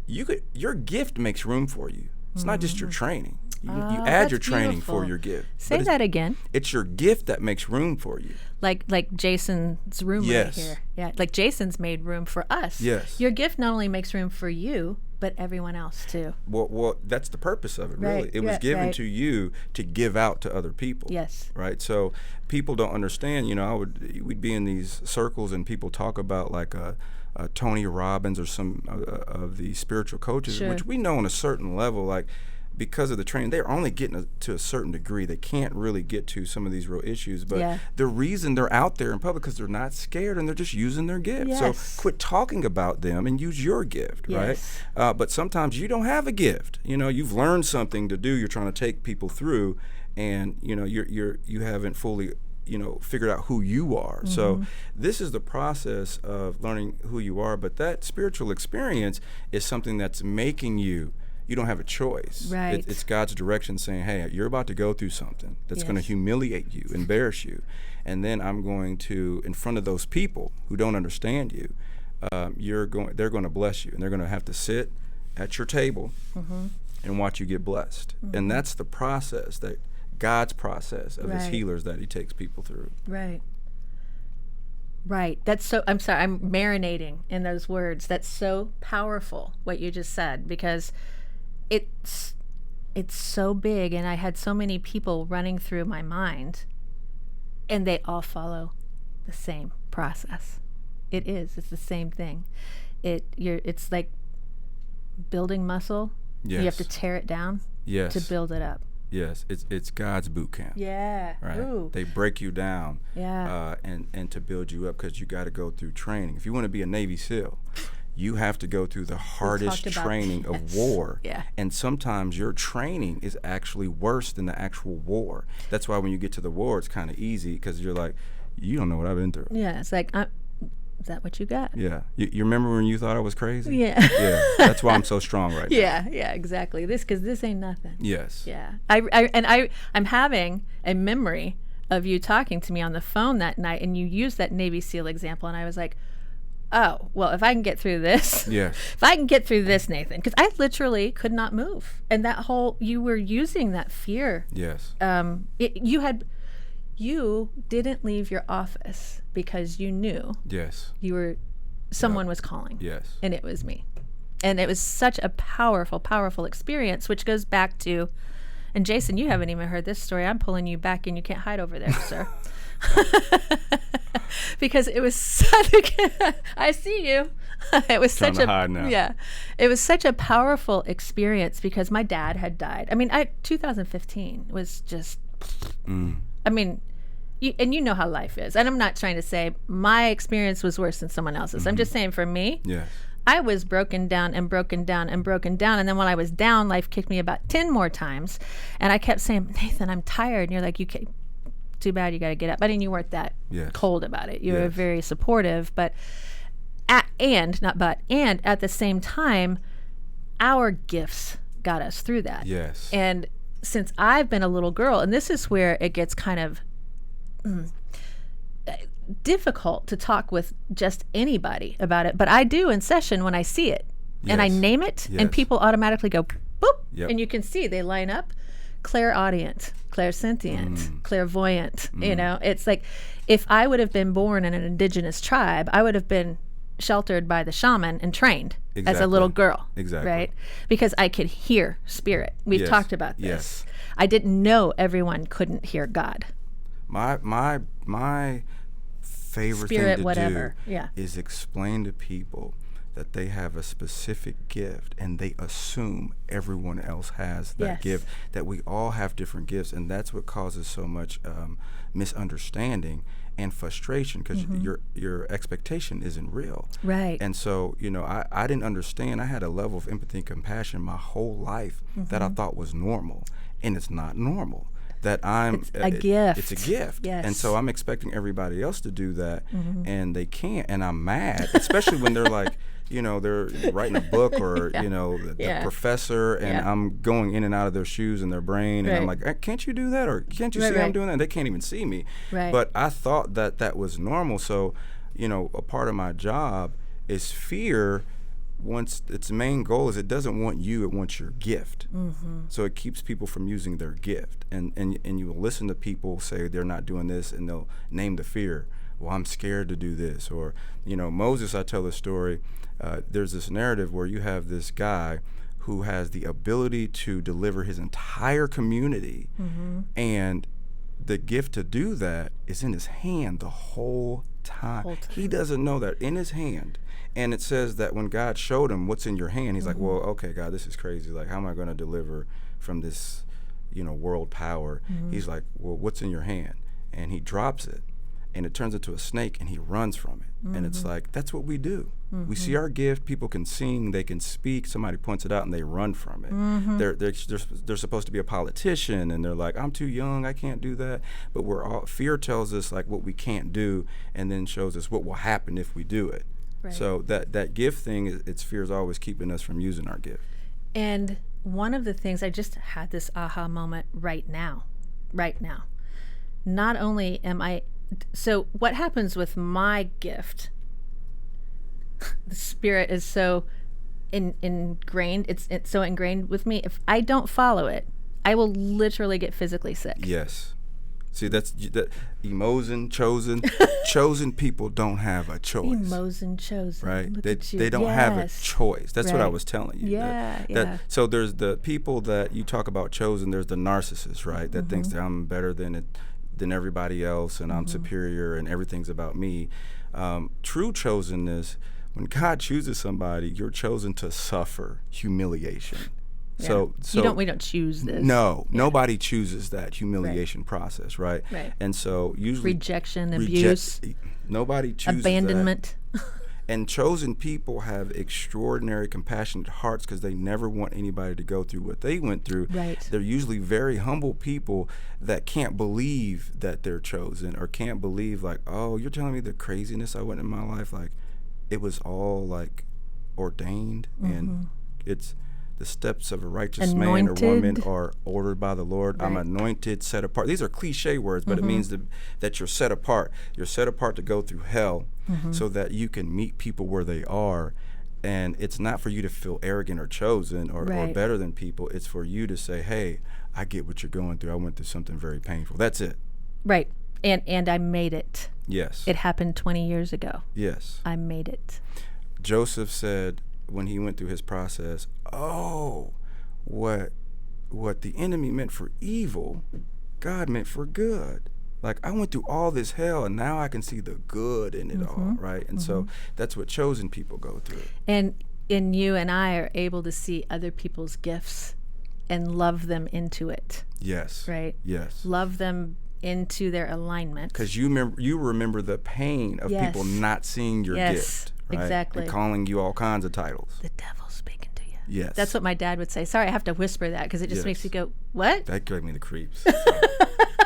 Speaker 2: your gift makes room for you. It's not just your training. You add
Speaker 1: that's
Speaker 2: your training
Speaker 1: beautiful.
Speaker 2: for your gift.
Speaker 1: Say
Speaker 2: But
Speaker 1: that again.
Speaker 2: it's your gift that makes room for you.
Speaker 1: Like Jason's room
Speaker 2: Yes.
Speaker 1: right here. Yeah, like Jason's made room for us.
Speaker 2: Yes.
Speaker 1: Your gift not only makes room for you, but everyone else too.
Speaker 2: Well, that's the purpose of it, really.
Speaker 1: Right,
Speaker 2: It was
Speaker 1: yeah,
Speaker 2: given
Speaker 1: right.
Speaker 2: to you to give out to other people.
Speaker 1: Yes.
Speaker 2: Right. So people don't understand. We'd be in these circles and people talk about like Tony Robbins or some of the spiritual coaches,
Speaker 1: Sure.
Speaker 2: which we know on a certain level, like because of the training, they're only getting to a certain degree. They can't really get to some of these real issues. But
Speaker 1: Yeah.
Speaker 2: the reason they're out there in public because they're not scared and they're just using their gift.
Speaker 1: Yes.
Speaker 2: So quit talking about them and use your gift,
Speaker 1: Yes.
Speaker 2: right? But sometimes you don't have a gift. You've learned something to do. You're trying to take people through, and you haven't fully figured out who you are. So this is the process of learning who you are. But that spiritual experience is something that's making you. You don't have a choice.
Speaker 1: Right.
Speaker 2: It's God's direction saying, hey, you're about to go through something that's going to
Speaker 1: Yes.
Speaker 2: humiliate you, embarrass you. And then I'm going to, in front of those people who don't understand you, they're going to bless you. And they're going to have to sit at your table and watch you get blessed. And that's the process, that God's process of his
Speaker 1: Right.
Speaker 2: healers that he takes people through.
Speaker 1: Right. Right. That's so, I'm sorry, I'm marinating in those words. That's so powerful, what you just said, because it's so big, and I had so many people running through my mind, and they all follow the same process. It's the same thing. It's like building muscle.
Speaker 2: Yes.
Speaker 1: You have to tear it down
Speaker 2: Yes.
Speaker 1: to build it up.
Speaker 2: Yes. It's God's boot camp.
Speaker 1: Yeah.
Speaker 2: Right.
Speaker 1: Ooh.
Speaker 2: They break you down,
Speaker 1: Yeah.
Speaker 2: and to build you up because you got to go through training. If you want to be a Navy SEAL, you have to go through the hardest
Speaker 1: talked about
Speaker 2: training of
Speaker 1: this.
Speaker 2: war.
Speaker 1: Yeah.
Speaker 2: And sometimes your training is actually worse than the actual war. That's why when you get to the war, it's kind of easy because you're like, you don't know what I've been through.
Speaker 1: Yeah. It's like, is that what you got?
Speaker 2: Yeah. You remember when you thought I was crazy?
Speaker 1: Yeah.
Speaker 2: Yeah. That's why I'm so strong right now.
Speaker 1: Yeah, exactly. Because this ain't nothing.
Speaker 2: Yes.
Speaker 1: Yeah. I'm having a memory of you talking to me on the phone that night, and you used that Navy SEAL example, and I was like, oh, well, if I can get through this,
Speaker 2: Yes.
Speaker 1: if I can get through this, Nathan, because I literally could not move. And you were using that fear.
Speaker 2: Yes.
Speaker 1: You didn't leave your office because you knew
Speaker 2: Yes.
Speaker 1: someone was calling.
Speaker 2: Yes.
Speaker 1: And it was me. And it was such a powerful, powerful experience, which goes back to, and Jason, you haven't even heard this story. I'm pulling you back and you can't hide over there, sir. Because it was such I see you. It was
Speaker 2: Trying
Speaker 1: such
Speaker 2: to hide now.
Speaker 1: Yeah. It was such a powerful experience because my dad had died. I mean, 2015 was just, I mean, and you know how life is. And I'm not trying to say my experience was worse than someone else's. I'm just saying for me,
Speaker 2: Yes.
Speaker 1: I was broken down and broken down and broken down. And then when I was down, life kicked me about 10 more times. And I kept saying, Nathan, I'm tired. And you're like, too bad, you got to get up. I mean, you weren't that
Speaker 2: Yes.
Speaker 1: cold about it. You were
Speaker 2: Yes.
Speaker 1: very supportive. But, at the same time, our gifts got us through that.
Speaker 2: Yes.
Speaker 1: And since I've been a little girl, and this is where it gets kind of difficult to talk with just anybody about it, but I do in session when I see it and I
Speaker 2: Yes.
Speaker 1: name it, and
Speaker 2: Yes.
Speaker 1: people automatically go boop,
Speaker 2: Yep.
Speaker 1: and you can see they line up. Clairaudient, clairsentient, clairvoyant. You know, it's like if I would have been born in an indigenous tribe, I would have been sheltered by the shaman and trained as a
Speaker 2: Exactly.
Speaker 1: little girl.
Speaker 2: Exactly.
Speaker 1: Right? Because I could hear spirit. We've
Speaker 2: Yes.
Speaker 1: talked about this.
Speaker 2: Yes.
Speaker 1: I didn't know everyone couldn't hear God.
Speaker 2: My favorite
Speaker 1: Spirit,
Speaker 2: thing to
Speaker 1: whatever.
Speaker 2: do
Speaker 1: Yeah.
Speaker 2: is explain to people that they have a specific gift and they assume everyone else has that
Speaker 1: Yes.
Speaker 2: gift, that we all have different gifts, and that's what causes so much misunderstanding and frustration, because your expectation isn't real.
Speaker 1: Right.
Speaker 2: And so, I didn't understand. I had a level of empathy and compassion my whole life that I thought was normal, and it's not normal. That
Speaker 1: It's a gift.
Speaker 2: It's a gift.
Speaker 1: Yes.
Speaker 2: And so I'm expecting everybody else to do that, and they can't. And I'm mad, especially when they're like, they're writing a book, or, the
Speaker 1: Yeah.
Speaker 2: professor, and
Speaker 1: Yeah.
Speaker 2: I'm going in and out of their shoes and their brain. And I'm
Speaker 1: Right.
Speaker 2: like, can't you do that? Or can't you
Speaker 1: Right,
Speaker 2: see I'm
Speaker 1: right.
Speaker 2: doing that? And they can't even see me.
Speaker 1: Right.
Speaker 2: But I thought that was normal. So, a part of my job is fear. Once its main goal is, it doesn't want you, it wants your gift. So it keeps people from using their gift. And you will listen to people say they're not doing this, and they'll name the fear. Well, I'm scared to do this. Or, Moses, I tell the story, there's this narrative where you have this guy who has the ability to deliver his entire community, and the gift to do that is in his hand the whole time. He doesn't know that in his hand. And it says that when God showed him what's in your hand, he's like, well, okay, God, this is crazy. Like, how am I going to deliver from this, world power? He's like, well, what's in your hand? And he drops it, and it turns into a snake, and he runs from it. And it's like, that's what we do. We see our gift. People can sing, they can speak. Somebody points it out, and they run from it. They're supposed to be a politician, and they're like, I'm too young, I can't do that. But fear tells us like what we can't do, and then shows us what will happen if we do it.
Speaker 1: Right.
Speaker 2: So that gift thing, its fear is always keeping us from using our gift.
Speaker 1: And one of the things, I just had this aha moment right now. Not only am I, so what happens with my gift, the spirit is so ingrained, it's so ingrained with me. If I don't follow it, I will literally get physically sick.
Speaker 2: Yes. See, that emotion, chosen people don't have a choice.
Speaker 1: Emotion chosen.
Speaker 2: Right?
Speaker 1: Look
Speaker 2: They
Speaker 1: at you.
Speaker 2: don't have a
Speaker 1: Yes.
Speaker 2: choice. That's what I
Speaker 1: Right.
Speaker 2: was telling you.
Speaker 1: Yeah.
Speaker 2: So there's the people that you talk about chosen. There's the narcissist, right? That thinks that I'm better than everybody else, and I'm superior, and everything's about me. True chosenness, when God chooses somebody, you're chosen to suffer humiliation.
Speaker 1: Yeah.
Speaker 2: So
Speaker 1: we don't choose this.
Speaker 2: No, nobody chooses that humiliation process, right?
Speaker 1: Right.
Speaker 2: And so usually
Speaker 1: Rejection, abuse,
Speaker 2: nobody chooses
Speaker 1: abandonment.
Speaker 2: that. And chosen people have extraordinary, compassionate hearts because they never want anybody to go through what they went through.
Speaker 1: Right.
Speaker 2: They're usually very humble people that can't believe that they're chosen, or can't believe like, oh, you're telling me the craziness I went in my life, like it was all like ordained, and it's the steps of a righteous man or woman
Speaker 1: Anointed.
Speaker 2: are ordered by the Lord. I'm
Speaker 1: Right.
Speaker 2: anointed, set apart. These are cliche words, but it means that you're set apart. You're set apart to go through hell so that you can meet people where they are. And it's not for you to feel arrogant or chosen or
Speaker 1: Right.
Speaker 2: better than people. It's for you to say, hey, I get what you're going through. I went through something very painful. That's it.
Speaker 1: Right. And I made it.
Speaker 2: Yes.
Speaker 1: It happened 20 years ago.
Speaker 2: Yes.
Speaker 1: I made it.
Speaker 2: Joseph said when he went through his process, oh, what the enemy meant for evil, God meant for good. Like, I went through all this hell, and now I can see the good in it all, right? And so that's what chosen people go through.
Speaker 1: And you and I are able to see other people's gifts and love them into it,
Speaker 2: Yes.
Speaker 1: right?
Speaker 2: Yes.
Speaker 1: Love them into their alignment.
Speaker 2: Because you remember the pain of
Speaker 1: Yes.
Speaker 2: people not seeing your
Speaker 1: Yes,
Speaker 2: gift, right?
Speaker 1: exactly.
Speaker 2: And calling you all kinds of titles.
Speaker 1: The devil's speaking to you.
Speaker 2: Yes.
Speaker 1: That's what my dad would say. Sorry, I have to whisper that because it just
Speaker 2: Yes.
Speaker 1: makes you go, what?
Speaker 2: That gave me the creeps.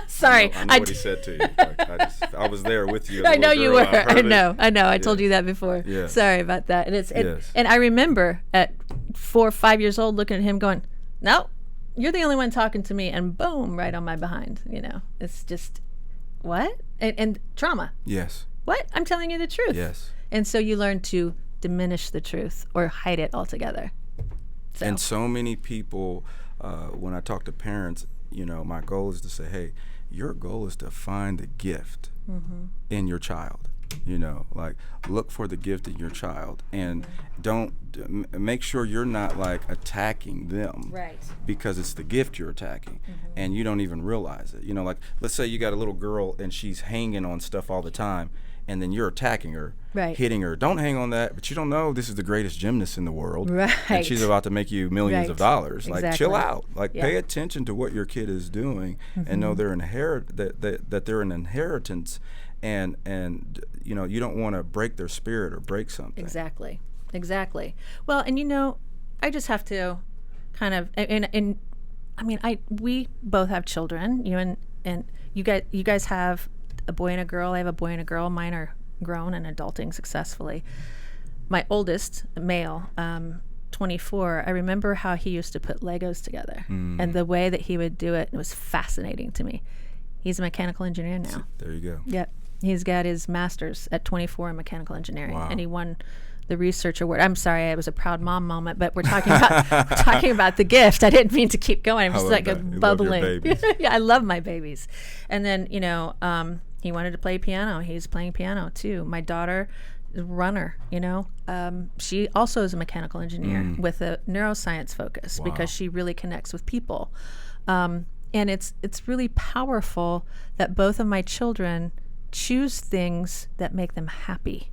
Speaker 1: Sorry.
Speaker 2: I know what he said to you. I was there with you. As a
Speaker 1: I know
Speaker 2: little
Speaker 1: you
Speaker 2: girl.
Speaker 1: were.
Speaker 2: I heard it.
Speaker 1: I know. I told
Speaker 2: Yes.
Speaker 1: you that before.
Speaker 2: Yes.
Speaker 1: Sorry about that. And
Speaker 2: Yes.
Speaker 1: and I remember at 4 or 5 years old looking at him going, no, you're the only one talking to me. And boom, right on my behind. It's just, what? And trauma.
Speaker 2: Yes.
Speaker 1: What? I'm telling you the truth.
Speaker 2: Yes.
Speaker 1: And so you learn to diminish the truth or hide it altogether.
Speaker 2: And so many people, when I talk to parents, my goal is to say, hey, your goal is to find the gift in your child. Look for the gift in your child, and don't make sure you're not attacking them,
Speaker 1: Right.
Speaker 2: because it's the gift you're attacking, and you don't even realize it. Let's say you got a little girl and she's hanging on stuff all the time, and then you're attacking her,
Speaker 1: Right.
Speaker 2: hitting her. Don't hang on that, but you don't know this is the greatest gymnast in the world,
Speaker 1: Right.
Speaker 2: and she's about to make you millions of dollars.
Speaker 1: Exactly.
Speaker 2: Chill out.
Speaker 1: Yeah.
Speaker 2: Pay attention to what your kid is doing, and know they're that they're an inheritance, and you don't want to break their spirit or break something.
Speaker 1: Exactly. Well, and I just have to kind of, and I mean, we both have children, and you guys have a boy and a girl. I have a boy and a girl. Mine are grown and adulting successfully. My oldest, male, 24, I remember how he used to put Legos together, and the way that he would do it was fascinating to me. He's a mechanical engineer now.
Speaker 2: There you go.
Speaker 1: Yep. He's got his master's at 24 in mechanical engineering,
Speaker 2: Wow.
Speaker 1: and he won the research award. I'm sorry, it was a proud mom moment, but we're talking about the gift. I didn't mean to keep going. I'm just
Speaker 2: love that. You love your
Speaker 1: bubbling.
Speaker 2: babies.
Speaker 1: Yeah, I love my babies. And then he wanted to play piano. He's playing piano too. My daughter, is a runner. She also is a mechanical engineer with a neuroscience focus because she really connects with people. And it's really powerful that both of my children choose things that make them happy.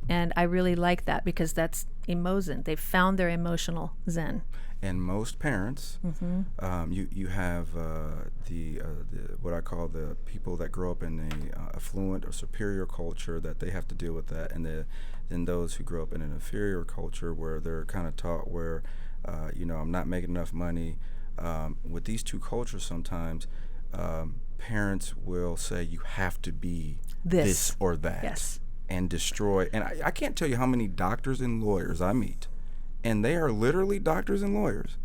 Speaker 1: And I really like that because that's emozen. They've found their emotional zen.
Speaker 2: And most parents, you have the what I call the people that grow up in a affluent or superior culture that they have to deal with that, and then those who grow up in an inferior culture where they're kind of taught where, I'm not making enough money. With these two cultures, sometimes parents will say you have to be this or that,
Speaker 1: Yes.
Speaker 2: and destroy. And I can't tell you how many doctors and lawyers I meet, and they are literally doctors and lawyers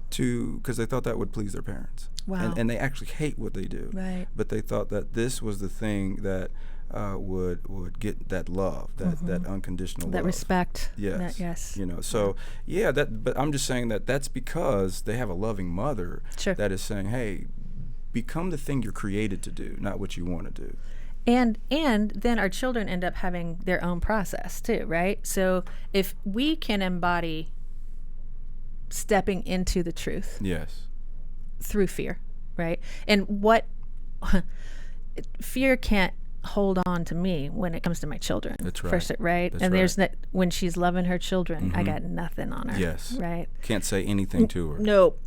Speaker 2: because they thought that would please their parents.
Speaker 1: Wow.
Speaker 2: And they actually hate what they do.
Speaker 1: Right.
Speaker 2: But they thought that this was the thing that would get that love, that unconditional
Speaker 1: That
Speaker 2: love.
Speaker 1: respect.
Speaker 2: Yes.
Speaker 1: Yes.
Speaker 2: But I'm just saying that's because they have a loving mother
Speaker 1: Sure.
Speaker 2: that is saying, hey, become the thing you're created to do, not what you want to do.
Speaker 1: And then our children end up having their own process too, right? So if we can embody stepping into the truth
Speaker 2: Yes.
Speaker 1: through fear, right? And what fear can't hold on to me when it comes to my children.
Speaker 2: That's right.
Speaker 1: First, right?
Speaker 2: That's
Speaker 1: and there's
Speaker 2: right.
Speaker 1: that when she's loving her children, I got nothing on her.
Speaker 2: Yes.
Speaker 1: Right?
Speaker 2: Can't say anything to her.
Speaker 1: Nope.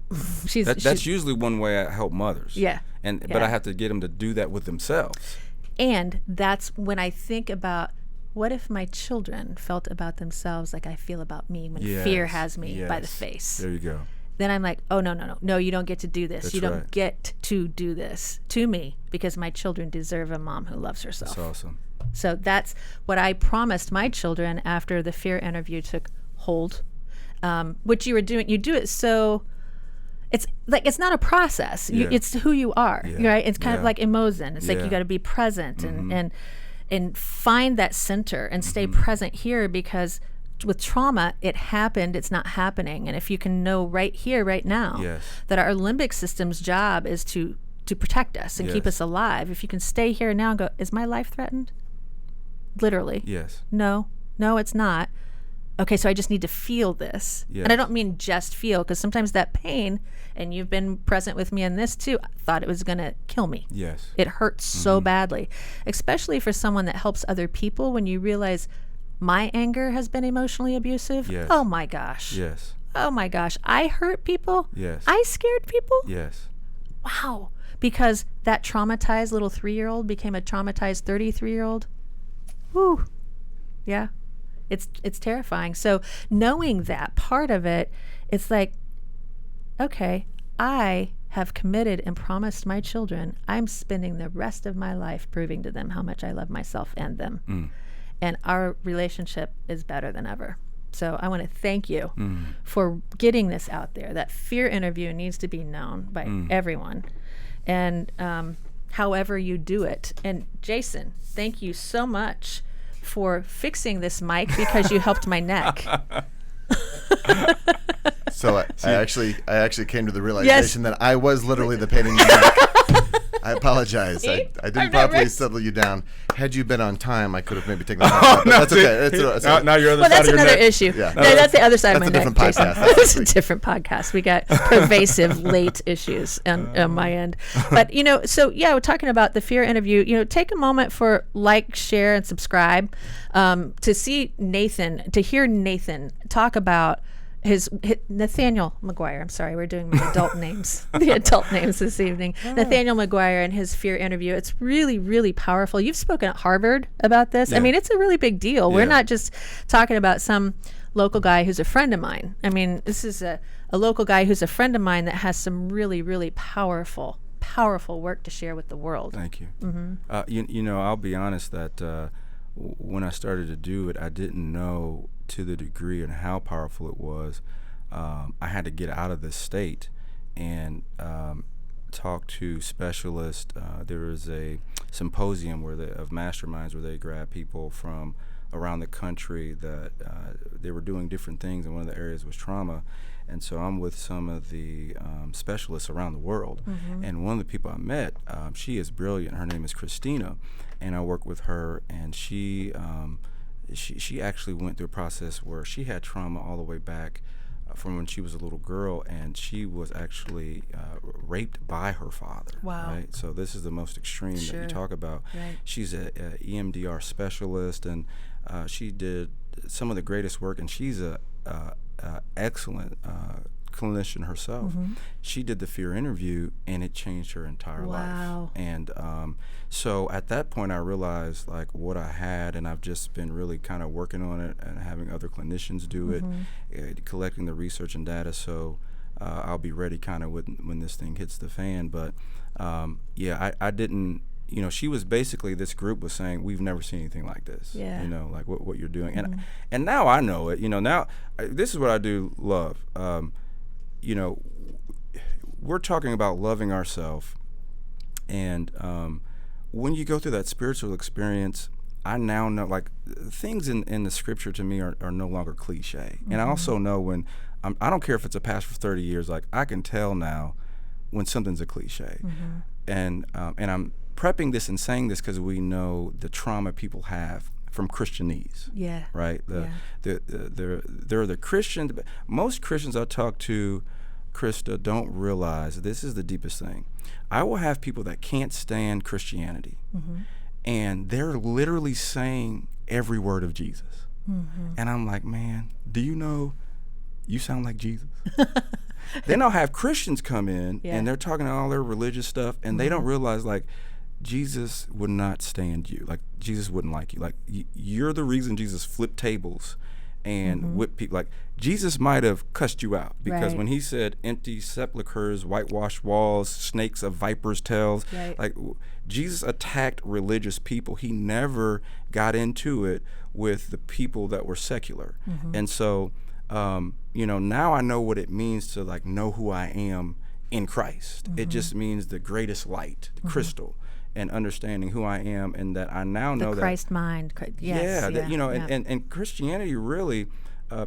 Speaker 2: That's usually one way I help mothers.
Speaker 1: Yeah.
Speaker 2: But
Speaker 1: Yeah.
Speaker 2: I have to get them to do that with themselves.
Speaker 1: And that's when I think about what if my children felt about themselves like I feel about me when fear
Speaker 2: Yes,
Speaker 1: has me by the
Speaker 2: yes.
Speaker 1: face.
Speaker 2: There you go.
Speaker 1: Then I'm like, oh, no, you don't get to do this.
Speaker 2: That's
Speaker 1: You don't
Speaker 2: right.
Speaker 1: get to do this to me because my children deserve a mom who loves herself.
Speaker 2: That's awesome.
Speaker 1: So that's what I promised my children after the fear interview took hold. What you were doing, you do it so it's like it's not a process.
Speaker 2: Yeah.
Speaker 1: It's who you are,
Speaker 2: Yeah.
Speaker 1: right? It's kind of
Speaker 2: Yeah.
Speaker 1: like emozen. It's like
Speaker 2: Yeah.
Speaker 1: you got to be present and find that center and stay present here because with trauma, it happened, it's not happening. And if you can know right here, right now,
Speaker 2: Yes.
Speaker 1: that our limbic system's job is to protect us and keep
Speaker 2: Yes.
Speaker 1: us alive. If you can stay here now and go, is my life threatened? Literally.
Speaker 2: Yes.
Speaker 1: No, it's not. Okay, so I just need to feel this.
Speaker 2: Yes.
Speaker 1: And I don't mean just feel, because sometimes that pain, and you've been present with me in this too, I thought it was going to kill me.
Speaker 2: Yes.
Speaker 1: It hurts so badly, especially for someone that helps other people when you realize my anger has been emotionally abusive.
Speaker 2: Yes.
Speaker 1: Oh my gosh.
Speaker 2: Yes.
Speaker 1: Oh my gosh. I hurt people.
Speaker 2: Yes.
Speaker 1: I scared people.
Speaker 2: Yes.
Speaker 1: Wow. because that traumatized little 3-year-old became a traumatized 33-year-old. Woo. Yeah. It's terrifying. So knowing that part of it, it's like, okay, I have committed and promised my children I'm spending the rest of my life proving to them how much I love myself and them. And our relationship is better than ever. So I want to thank you for getting this out there. That fear interview needs to be known by everyone. And however you do it. And Jason, thank you so much for fixing this mic because you helped my neck.
Speaker 3: So I actually came to the realization that I was literally the pain in the neck. I apologize. I didn't properly settle you down. Had you been on time, I could have maybe taken the but that's okay.
Speaker 2: Now you're
Speaker 1: well, that's another issue.
Speaker 3: Yeah.
Speaker 1: No, that's the other side of my neck.
Speaker 3: That's a different podcast.
Speaker 1: That's a different podcast. We got pervasive late issues on my end. But, so, yeah, we're talking about the fear interview. Take a moment for like, share, and subscribe to see Nathan, to hear Nathan talk about his Nathanial McGuire. I'm sorry, we're doing my adult names, the adult names this evening. Nathanial McGuire and his fear interview. It's really, really powerful. You've spoken at Harvard about this. Yeah. I mean, it's a really big deal. Yeah. We're not just talking about some local guy who's a friend of mine. I mean, this is a local guy who's a friend of mine that has some really, really powerful work to share with the world.
Speaker 2: Thank you. Mm-hmm. I'll be honest that when I started to do it, I didn't know to the degree and how powerful it was. I had to get out of this state and talk to specialists. There was a symposium of masterminds where they grab people from around the country that they were doing different things, and one of the areas was trauma. And so I'm with some of the specialists around the world. Mm-hmm. And one of the people I met, she is brilliant. Her name is Christina, and I work with her. And she actually went through a process where she had trauma all the way back from when she was a little girl, and she was actually raped by her father.
Speaker 1: Wow.
Speaker 2: Right? So this is the most extreme that you talk about.
Speaker 1: Right.
Speaker 2: She's a EMDR specialist, and she did some of the greatest work, and she's a excellent clinician herself. Mm-hmm. She did the fear interview, and it changed her entire life. And so at that point I realized like what I had, and I've just been really kind of working on it and having other clinicians do it, collecting the research and data, so I'll be ready kind of when this thing hits the fan. But I didn't, she was basically, this group was saying, we've never seen anything like this.
Speaker 1: Yeah.
Speaker 2: Like what you're doing. And now I know it. Now this is what I do love. We're talking about loving ourselves, and when you go through that spiritual experience, I now know, like, things in the scripture to me are no longer cliche. And I also know when I don't care if it's a pastor for 30 years, like, I can tell now when something's a cliche. And I'm prepping this and saying this because we know the trauma people have from Christianese.
Speaker 1: Yeah.
Speaker 2: Right? There are the Christians. Most Christians I talk to, Krista, don't realize this is the deepest thing. I will have people that can't stand Christianity, and they're literally saying every word of Jesus. And I'm like, man, do you know you sound like Jesus? Then I'll have Christians come in, and they're talking all their religious stuff, and they don't realize, like, Jesus would not stand you. Like, Jesus wouldn't like you. Like, you're the reason Jesus flipped tables and whipped people. Like, Jesus might have cussed you out because when he said empty sepulchres, whitewashed walls, snakes of vipers' tails, like, Jesus attacked religious people. He never got into it with the people that were secular. And so, now I know what it means to, like, know who I am in Christ. It just means the greatest light, the crystal, and understanding who I am, and that I now know
Speaker 1: the Christ mind.
Speaker 2: And Christianity really,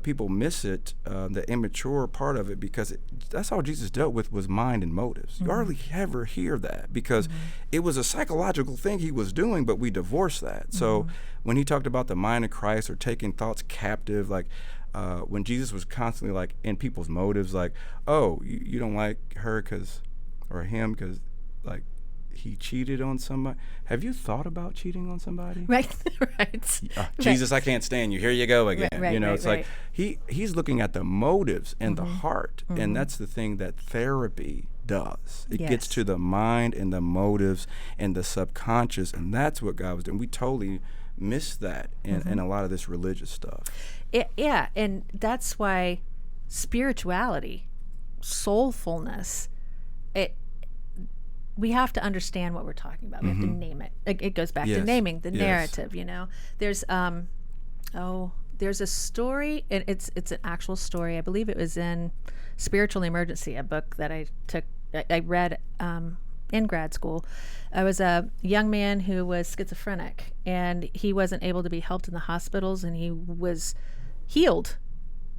Speaker 2: people miss it, the immature part of it, because that's how Jesus dealt with was mind and motives. You hardly ever hear that because it was a psychological thing he was doing, but we divorced that. So when he talked about the mind of Christ or taking thoughts captive, like, when Jesus was constantly, like, in people's motives, like, oh, you don't like her or him because, like, he cheated on somebody. Have you thought about cheating on somebody?
Speaker 1: Right.
Speaker 2: Jesus, I can't stand you. Here you go again. It's like he's looking at the motives and the heart, and that's the thing that therapy does. It
Speaker 1: Yes.
Speaker 2: gets to the mind and the motives and the subconscious, and that's what God was doing. We totally miss that in a lot of this religious stuff.
Speaker 1: Yeah, and that's why spirituality, soulfulness, we have to understand what we're talking about. We have to name it. It goes back to
Speaker 2: Yes.
Speaker 1: naming the
Speaker 2: Yes.
Speaker 1: narrative. There's there's a story, and it's an actual story. I believe it was in Spiritual Emergency, a book that I read in grad school. I was a young man who was schizophrenic, and he wasn't able to be helped in the hospitals, and he was healed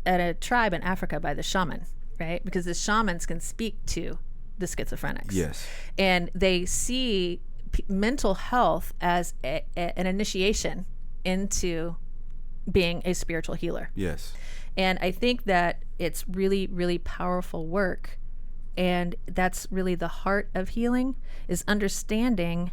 Speaker 1: at a tribe in Africa by the shaman, right? Because the shamans can speak to the schizophrenics.
Speaker 2: Yes.
Speaker 1: And they see mental health as an initiation into being a spiritual healer.
Speaker 2: Yes.
Speaker 1: And I think that it's really, really powerful work. And that's really the heart of healing, is understanding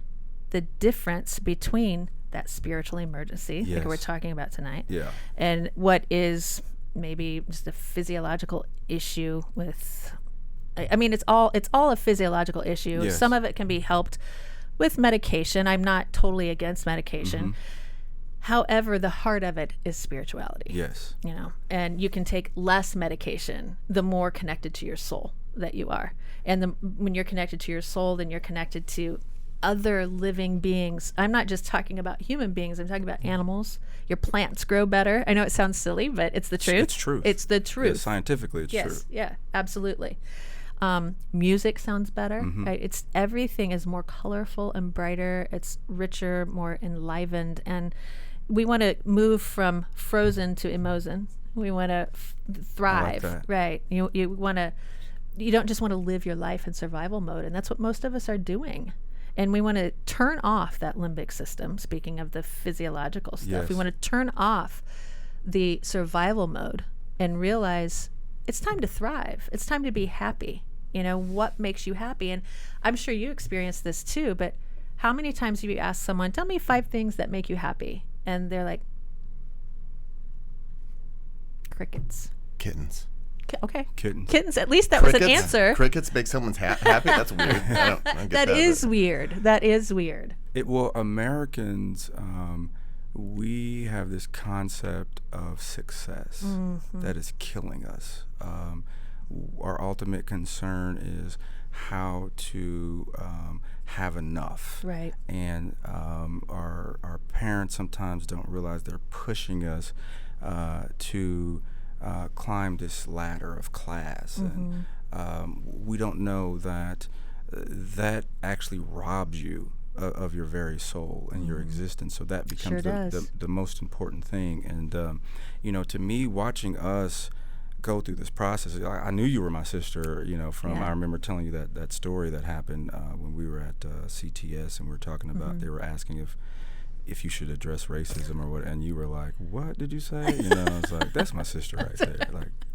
Speaker 1: the difference between that spiritual emergency, like we're
Speaker 2: Yes.
Speaker 1: talking about tonight,
Speaker 2: Yeah.
Speaker 1: and what is maybe just a physiological issue with, I mean, it's all a physiological issue.
Speaker 2: Yes.
Speaker 1: Some of it can be helped with medication. I'm not totally against medication. However, the heart of it is spirituality.
Speaker 2: Yes.
Speaker 1: And you can take less medication the more connected to your soul that you are. And when you're connected to your soul, then you're connected to other living beings. I'm not just talking about human beings. I'm talking about animals. Your plants grow better. I know it sounds silly, but it's the truth.
Speaker 2: It's truth.
Speaker 1: It's the truth.
Speaker 2: Yeah, scientifically, it's true.
Speaker 1: Yes, yeah, absolutely. Music sounds better. Right? Everything is more colorful and brighter. It's richer, more enlivened, and we want to move from frozen to emozen. We want to thrive,
Speaker 2: that.
Speaker 1: right? You don't just want to live your life in survival mode, and that's what most of us are doing. And we want to turn off that limbic system. Speaking of the physiological stuff, we
Speaker 2: Yes.
Speaker 1: want to turn off the survival mode and realize it's time to thrive. It's time to be happy. What makes you happy? And I'm sure you experience this too, but how many times have you asked someone, tell me 5 things that make you happy? And they're like, crickets.
Speaker 3: Kittens.
Speaker 1: Okay.
Speaker 2: Kittens.
Speaker 1: At least that was an answer.
Speaker 3: Crickets make someone's happy? That's weird. I don't get
Speaker 1: That
Speaker 3: that.
Speaker 1: is weird. That is weird.
Speaker 2: Americans, we have this concept of success that is killing us. Our ultimate concern is how to have enough.
Speaker 1: Right.
Speaker 2: And our parents sometimes don't realize they're pushing us to climb this ladder of class. And we don't know that that actually robs you of your very soul and your existence. So that becomes the most important thing. And, to me, watching us go through this process, I knew you were my sister, I remember telling you that story that happened when we were at CTS, and we were talking about, they were asking if you should address racism or what, and you were like, what did you say? I was like, that's my sister right there.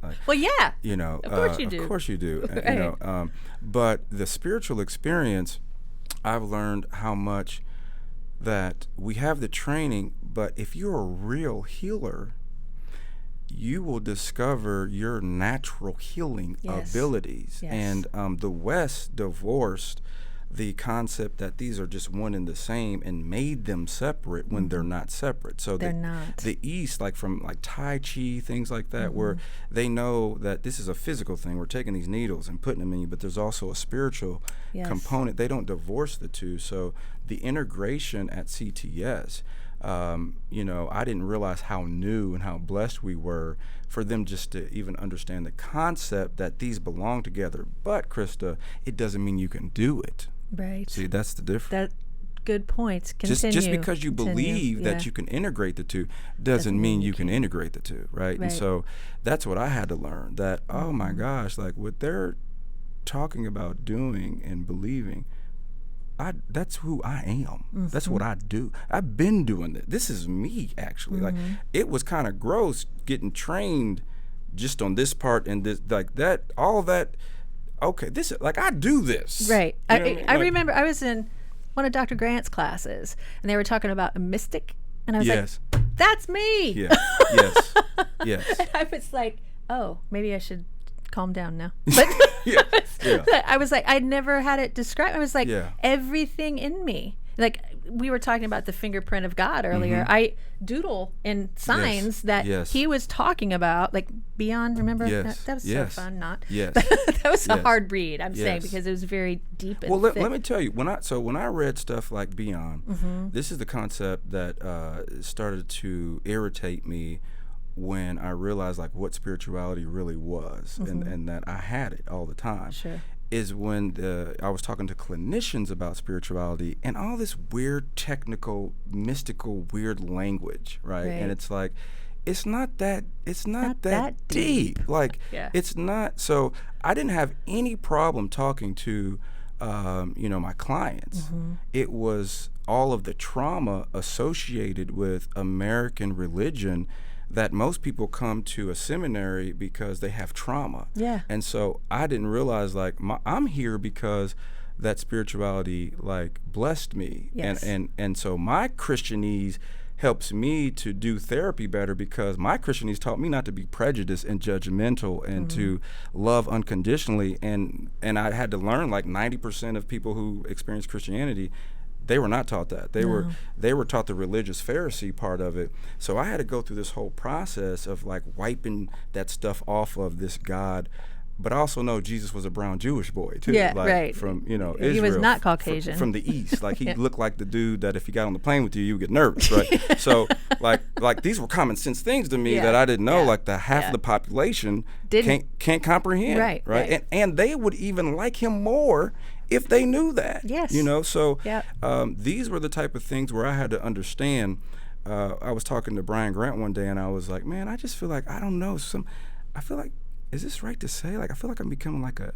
Speaker 2: Like
Speaker 1: Well, yeah.
Speaker 2: of
Speaker 1: course you do.
Speaker 2: Of course you do.
Speaker 1: Right.
Speaker 2: But the spiritual experience, I've learned how much that we have the training, but if you're a real healer, you will discover your natural healing abilities.
Speaker 1: Yes.
Speaker 2: And the West divorced the concept that these are just one and the same and made them separate when they're not separate. So
Speaker 1: They're not.
Speaker 2: The East, from Tai Chi, things like that, where they know that this is a physical thing. We're taking these needles and putting them in you, but there's also a spiritual component. They don't divorce the two. So the integration at CTS, I didn't realize how new and how blessed we were for them just to even understand the concept that these belong together. But, Krista, it doesn't mean you can do it.
Speaker 1: Right.
Speaker 2: See, that's the difference.
Speaker 1: Good points. Continue.
Speaker 2: Just because you believe that you can integrate the two doesn't mean you can integrate the two, right? And so that's what I had to learn, that, oh my gosh, what they're talking about doing and believing, that's who I am. That's what I do. I've been doing it. This is me, actually. It was kind of gross getting trained just on this part and this, that, all that. Okay, this is I do this.
Speaker 1: Right. I remember I was in one of Dr. Grant's classes, and they were talking about a mystic, and I was like, "That's me."
Speaker 2: Yeah. Yes. Yes.
Speaker 1: And I was like, "Oh, maybe I should calm down now. But
Speaker 2: Yeah, yeah.
Speaker 1: I was like, I never had it described. I was like,
Speaker 2: Yeah.
Speaker 1: everything in me. Like we were talking about the fingerprint of God earlier. I doodle in signs that
Speaker 2: Yes.
Speaker 1: he was talking about, like beyond. Remember
Speaker 2: Yes.
Speaker 1: that was
Speaker 2: Yes.
Speaker 1: so fun. Not
Speaker 2: Yes.
Speaker 1: that was a
Speaker 2: Yes.
Speaker 1: hard read. I'm saying
Speaker 2: Yes.
Speaker 1: because it was very deep and
Speaker 2: Well,
Speaker 1: thick.
Speaker 2: let me tell you, when I read stuff like Beyond, this is the concept that started to irritate me when I realized like what spirituality really was, and that I had it all the time.
Speaker 1: Sure.
Speaker 2: Is when I was talking to clinicians about spirituality and all this weird, technical, mystical, weird language, right? And it's like, it's not that deep. Like,
Speaker 1: Yeah.
Speaker 2: it's not. So I didn't have any problem talking to, my clients. It was all of the trauma associated with American religion that most people come to a seminary because they have trauma.
Speaker 1: Yeah.
Speaker 2: And so I didn't realize like I'm here because that spirituality like blessed me.
Speaker 1: Yes.
Speaker 2: And so my Christianese helps me to do therapy better because my Christianese taught me not to be prejudiced and judgmental and to love unconditionally. And I had to learn like 90% of people who experience Christianity, they were not taught that. They were taught the religious Pharisee part of it. So I had to go through this whole process of like wiping that stuff off of this God. But I also know Jesus was a brown Jewish boy too.
Speaker 1: Yeah,
Speaker 2: like
Speaker 1: right.
Speaker 2: From
Speaker 1: He was
Speaker 2: Israel,
Speaker 1: not Caucasian.
Speaker 2: from the East. Like he looked like the dude that if he got on the plane with you, you would get nervous, right? So like these were common sense things to me that I didn't know. Like the half of the population can't comprehend. Right. And they would even like him more if they knew that.
Speaker 1: Yes.
Speaker 2: So these were the type of things where I had to understand. I was talking to Brian Grant one day and I was like, man, I just feel like, I don't know, I feel like, is this right to say? Like, I feel like I'm becoming like a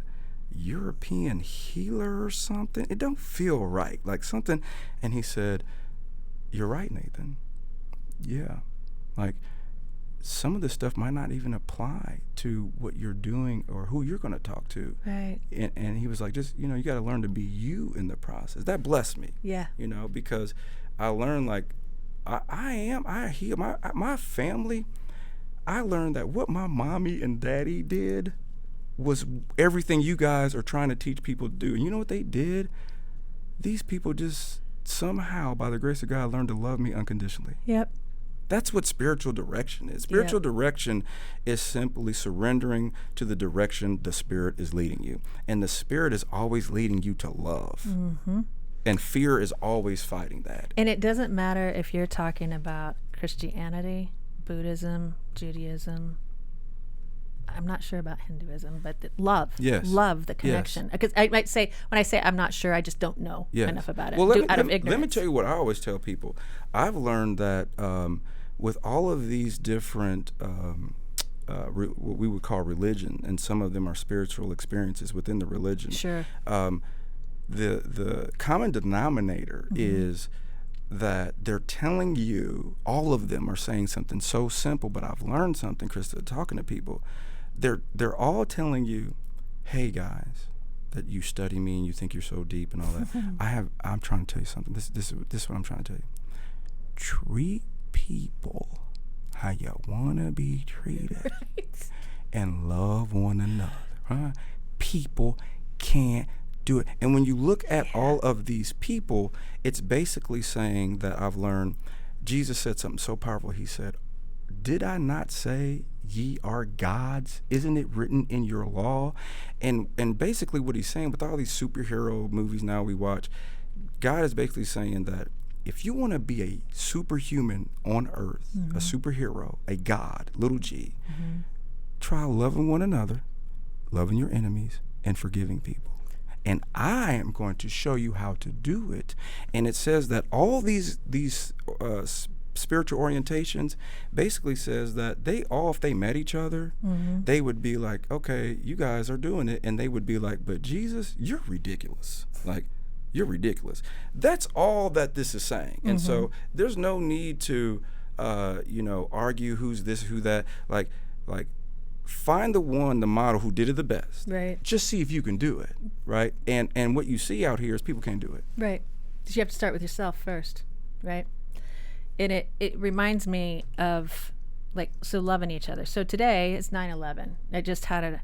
Speaker 2: European healer or something. It don't feel right, like something. And he said, you're right, Nathan. Yeah. Like, some of this stuff might not even apply to what you're doing or who you're going to talk to.
Speaker 1: Right.
Speaker 2: And he was like, just, you got to learn to be you in the process. That blessed me.
Speaker 1: Yeah.
Speaker 2: Because I learned like, I heal my family. I learned that what my mommy and daddy did was everything you guys are trying to teach people to do. And you know what they did? These people just somehow, by the grace of God, learned to love me unconditionally.
Speaker 1: Yep.
Speaker 2: That's what spiritual direction is. Spiritual direction is simply surrendering to the direction the Spirit is leading you. And the Spirit is always leading you to love. And fear is always fighting that.
Speaker 1: And it doesn't matter if you're talking about Christianity, Buddhism, Judaism. I'm not sure about Hinduism, but love.
Speaker 2: Yes.
Speaker 1: Love the connection. Because I might say, when I say I'm not sure, I just don't know enough about it.
Speaker 2: Well,
Speaker 1: out of ignorance.
Speaker 2: Let me tell you what I always tell people. I've learned that with all of these different what we would call religion, and some of them are spiritual experiences within the religion.
Speaker 1: Sure.
Speaker 2: The common denominator is that they're telling you, all of them are saying something so simple, but I've learned something, Krista, talking to people. They're all telling you, hey guys, that you study me and you think you're so deep and all that. I'm trying to tell you something. This is what I'm trying to tell you. Treat people how you wanna be treated, and love one another. Right? People can't do it. And when you look at all of these people, it's basically saying that I've learned, Jesus said something so powerful. He said, did I not say ye are gods? Isn't it written in your law? And basically what he's saying with all these superhero movies now we watch, God is basically saying that if you want to be a superhuman on earth, a superhero, a god, little g, try loving one another, loving your enemies, and forgiving people. And I am going to show you how to do it. And it says that all these spiritual orientations basically says that they all, if they met each other, they would be like, okay, you guys are doing it. And they would be like, but Jesus, you're ridiculous. Like, you're ridiculous. That's all that this is saying. And so there's no need to, argue who's this, who that. Like, find the model who did it the best.
Speaker 1: Right.
Speaker 2: Just see if you can do it, right? And what you see out here is people can't do it.
Speaker 1: Right. Because you have to start with yourself first, right? And it reminds me of, loving each other. So today is 9/11. I just had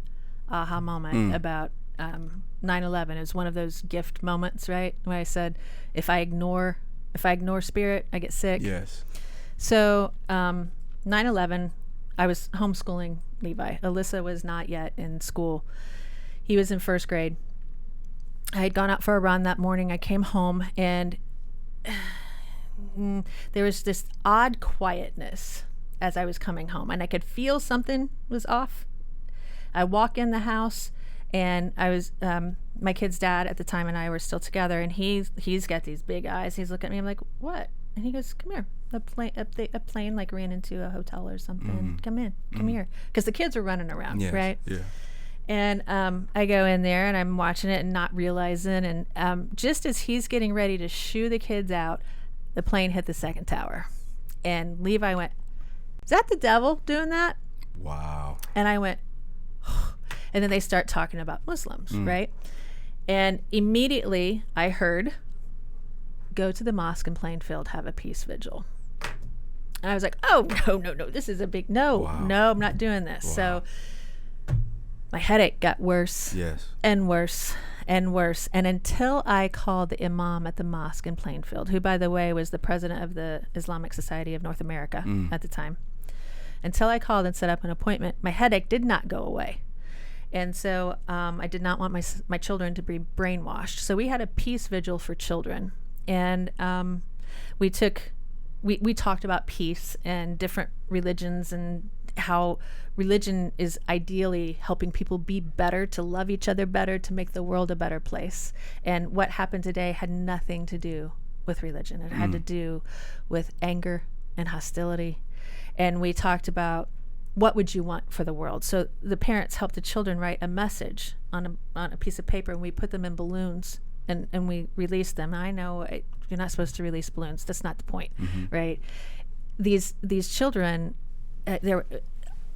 Speaker 1: aha moment about 9/11. It was one of those gift moments, right? When I said, if I ignore spirit, I get sick.
Speaker 2: Yes.
Speaker 1: So 9/11, I was homeschooling Levi. Alyssa was not yet in school. He was in first grade. I had gone out for a run that morning. I came home, and there was this odd quietness as I was coming home, and I could feel something was off. I walk in the house, and I was my kid's dad at the time and I were still together, and he's got these big eyes. He's looking at me. I'm like, what? And he goes, come here. A plane like ran into a hotel or something. Come here, because the kids are running around,
Speaker 2: Yes.
Speaker 1: right?
Speaker 2: Yeah.
Speaker 1: And I go in there and I'm watching it and not realizing. And just as he's getting ready to shoo the kids out, the plane hit the second tower. And Levi went, is that the devil doing that?
Speaker 2: Wow.
Speaker 1: And I went, and then they start talking about Muslims, right? And immediately I heard, go to the mosque in Plainfield, have a peace vigil. And I was like, oh, no, this is a big no.
Speaker 2: Wow.
Speaker 1: No, I'm not doing this.
Speaker 2: Wow.
Speaker 1: So my headache got worse.
Speaker 2: Yes.
Speaker 1: And worse and worse. And until I called the imam at the mosque in Plainfield, who, by the way, was the president of the Islamic Society of North America at the time, until I called and set up an appointment, my headache did not go away. And so I did not want my children to be brainwashed. So we had a peace vigil for children. And we talked about peace and different religions and how religion is ideally helping people be better, to love each other better, to make the world a better place. And what happened today had nothing to do with religion. It had to do with anger and hostility. And we talked about, what would you want for the world? So the parents helped the children write a message on a piece of paper, and we put them in balloons and we released them. I know you're not supposed to release balloons. That's not the point, right? These children, there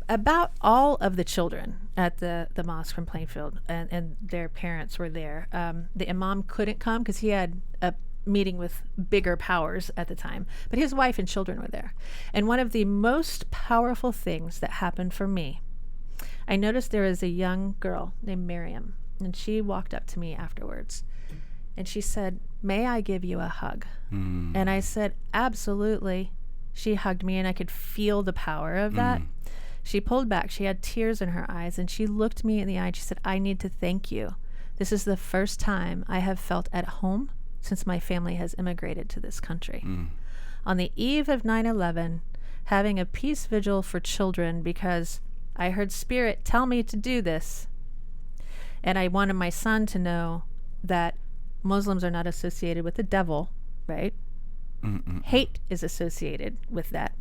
Speaker 1: about all of the children at the mosque from Plainfield and their parents were there. The imam couldn't come because he had a meeting with bigger powers at the time, but his wife and children were there. And one of the most powerful things that happened for me, I noticed there was a young girl named Miriam, and she walked up to me afterwards and she said, may I give you a hug? And I said, absolutely. She hugged me and I could feel the power of that. She pulled back. She had tears in her eyes and she looked me in the eye and she said, I need to thank you. This is the first time I have felt at home since my family has immigrated to this country. On the eve of 9/11, having a peace vigil for children because I heard Spirit tell me to do this. And I wanted my son to know that Muslims are not associated with the devil, right? Hate is associated with that.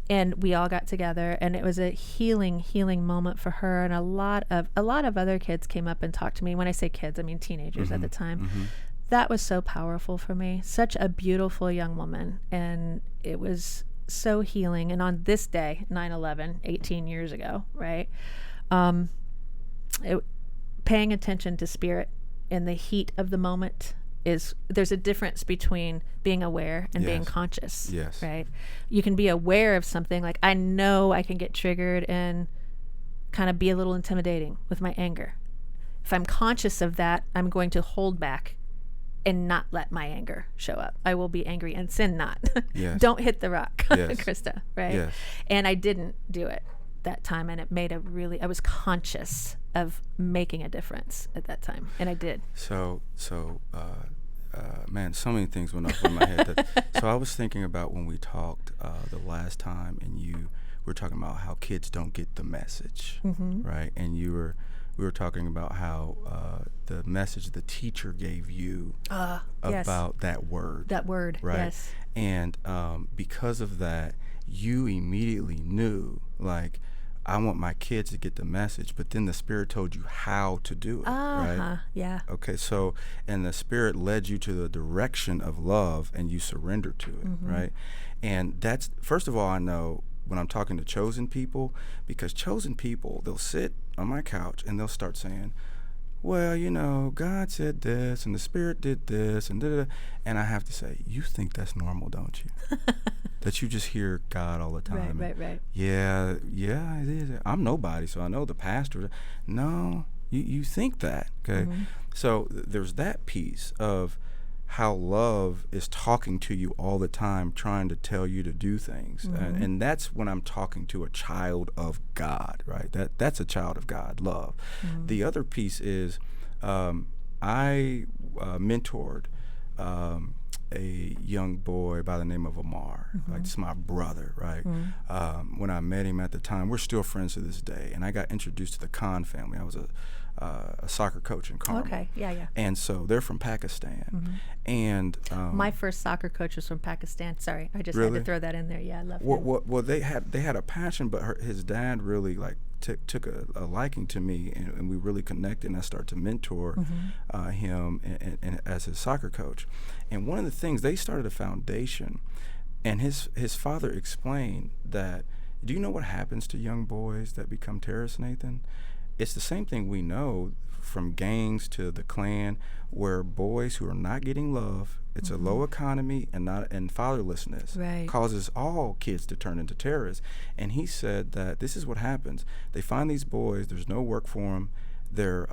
Speaker 1: And we all got together, and it was a healing moment for her. And a lot of other kids came up and talked to me. When I say kids, I mean teenagers at the time. That was so powerful for me. Such a beautiful young woman, and it was so healing. And on this day, 9/11, 18 years ago, right? Paying attention to Spirit in the heat of the moment there's a difference between being aware and being conscious.
Speaker 2: Yes.
Speaker 1: Right? You can be aware of something, like I know I can get triggered and kind of be a little intimidating with my anger. If I'm conscious of that, I'm going to hold back and not let my anger show up. I will be angry and sin not.
Speaker 2: Yes.
Speaker 1: Don't hit the rock,
Speaker 2: Yes.
Speaker 1: Krista, right?
Speaker 2: Yes.
Speaker 1: And I didn't do it that time, and it made I was conscious of making a difference at that time, and I did.
Speaker 2: So man, so many things went off in my head. So I was thinking about when we talked the last time, and you were talking about how kids don't get the message, right? And we were talking about how the message the teacher gave you about that word.
Speaker 1: That word,
Speaker 2: right?
Speaker 1: yes.
Speaker 2: And because of that, you immediately knew, like, I want my kids to get the message, but then the Spirit told you how to do it, right?
Speaker 1: Yeah.
Speaker 2: Okay, so, and the Spirit led you to the direction of love, and you surrendered to it, right? And that's, first of all, I know when I'm talking to chosen people, because chosen people, they'll sit on my couch and they'll start saying, well, you know, God said this, and the Spirit did this, and da-da-da. And I have to say, you think that's normal, don't you? that you just hear God all the time.
Speaker 1: Right.
Speaker 2: Yeah, it is. I'm nobody, so I know the pastor. No, you think that, okay?
Speaker 1: Mm-hmm.
Speaker 2: So there's that piece of how love is talking to you all the time, trying to tell you to do things.
Speaker 1: Mm-hmm.
Speaker 2: And that's when I'm talking to a child of God, right? That's a child of God, love.
Speaker 1: Mm-hmm.
Speaker 2: The other piece is I mentored a young boy by the name of Amar.
Speaker 1: Mm-hmm.
Speaker 2: Like, it's my brother, right?
Speaker 1: Mm-hmm.
Speaker 2: When I met him at the time, we're still friends to this day. And I got introduced to the Khan family. I was a soccer coach in Carmel.
Speaker 1: Okay, yeah.
Speaker 2: And so they're from Pakistan.
Speaker 1: Mm-hmm.
Speaker 2: And
Speaker 1: my first soccer coach was from Pakistan. Sorry, I just
Speaker 2: Really?
Speaker 1: had to throw that in there. Yeah, I love him.
Speaker 2: Well, they had a passion, but his dad really like took a liking to me, and we really connected. And I started to mentor
Speaker 1: Mm-hmm.
Speaker 2: him and as his soccer coach. And one of the things, they started a foundation, and his father explained that, do you know what happens to young boys that become terrorists, Nathan? It's the same thing we know from gangs to the Klan, where boys who are not getting love, it's
Speaker 1: Mm-hmm.
Speaker 2: a low economy and fatherlessness,
Speaker 1: Right.
Speaker 2: causes all kids to turn into terrorists. And he said that this is what happens. They find these boys, there's no work for them, they're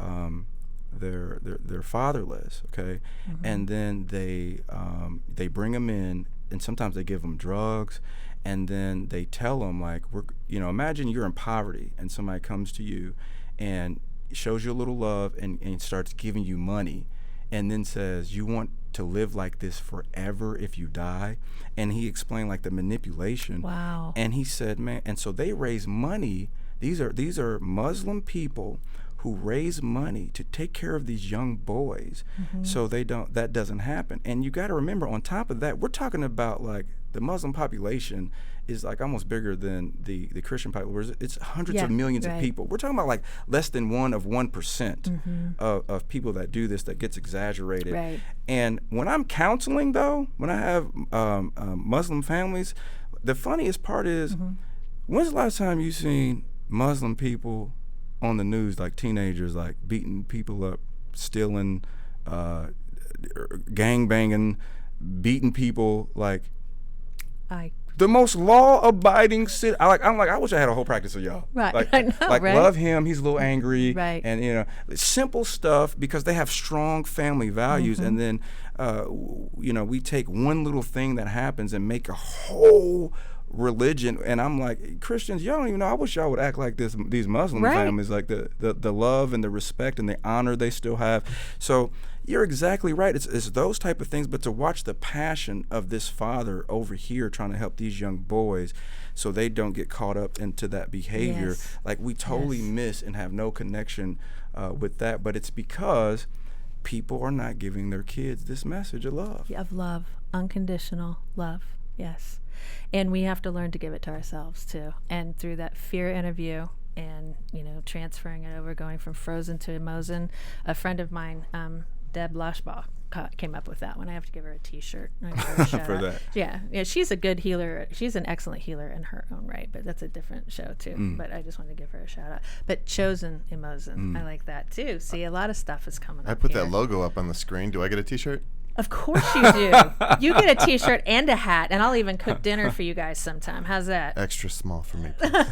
Speaker 2: fatherless, okay?
Speaker 1: Mm-hmm.
Speaker 2: And then they bring them in, and sometimes they give them drugs, and then they tell them, like, imagine you're in poverty and somebody comes to you and shows you a little love and starts giving you money, and then says, you want to live like this forever if you die. And he explained, like, the manipulation.
Speaker 1: Wow.
Speaker 2: And he said, man, and so they raise money. These are Muslim people who raise money to take care of these young boys,
Speaker 1: Mm-hmm.
Speaker 2: so that doesn't happen. And you got to remember, on top of that, we're talking about, like, the Muslim population is like almost bigger than the Christian population. It's hundreds of millions of people. We're talking about like less than 1% of people that do this, that gets exaggerated.
Speaker 1: Right.
Speaker 2: And when I'm counseling, though, when I have Muslim families, the funniest part is, when's the last time you seen Muslim people on the news, like teenagers, like beating people up, stealing, gang banging, beating people, like the most law-abiding I wish I had a whole practice of y'all.
Speaker 1: Right,
Speaker 2: Like,
Speaker 1: I know,
Speaker 2: like
Speaker 1: right?
Speaker 2: Love him, he's a little angry,
Speaker 1: Right.
Speaker 2: and simple stuff, because they have strong family values, and then we take one little thing that happens and make a whole religion. And I'm like, Christians, y'all don't even know. I wish y'all would act like this. These Muslim
Speaker 1: Right.
Speaker 2: families, like the love and the respect and the honor they still have. So you're exactly right. It's those type of things. But to watch the passion of this father over here trying to help these young boys, so they don't get caught up into that behavior,
Speaker 1: Yes.
Speaker 2: like we totally
Speaker 1: Yes.
Speaker 2: miss and have no connection with that. But it's because people are not giving their kids this message of love.
Speaker 1: Of love, unconditional love. Yes. And we have to learn to give it to ourselves too. And through that fear interview and, transferring it over, going from frozen to Mosen, a friend of mine, Deb Loshbaugh, came up with that one. I have to give her a T-shirt. I give her a shout
Speaker 2: For
Speaker 1: out.
Speaker 2: that.
Speaker 1: Yeah, she's a good healer. She's an excellent healer in her own right, but that's a different show too. But I just wanted to give her a shout out. But Chosen Emosen, I like that too. See, a lot of stuff is coming up
Speaker 3: I put
Speaker 1: here.
Speaker 3: that logo up on the screen. Do I get a T-shirt?
Speaker 1: Of course you do. You get a T-shirt and a hat, and I'll even cook dinner for you guys sometime. How's that?
Speaker 3: Extra small for me, please.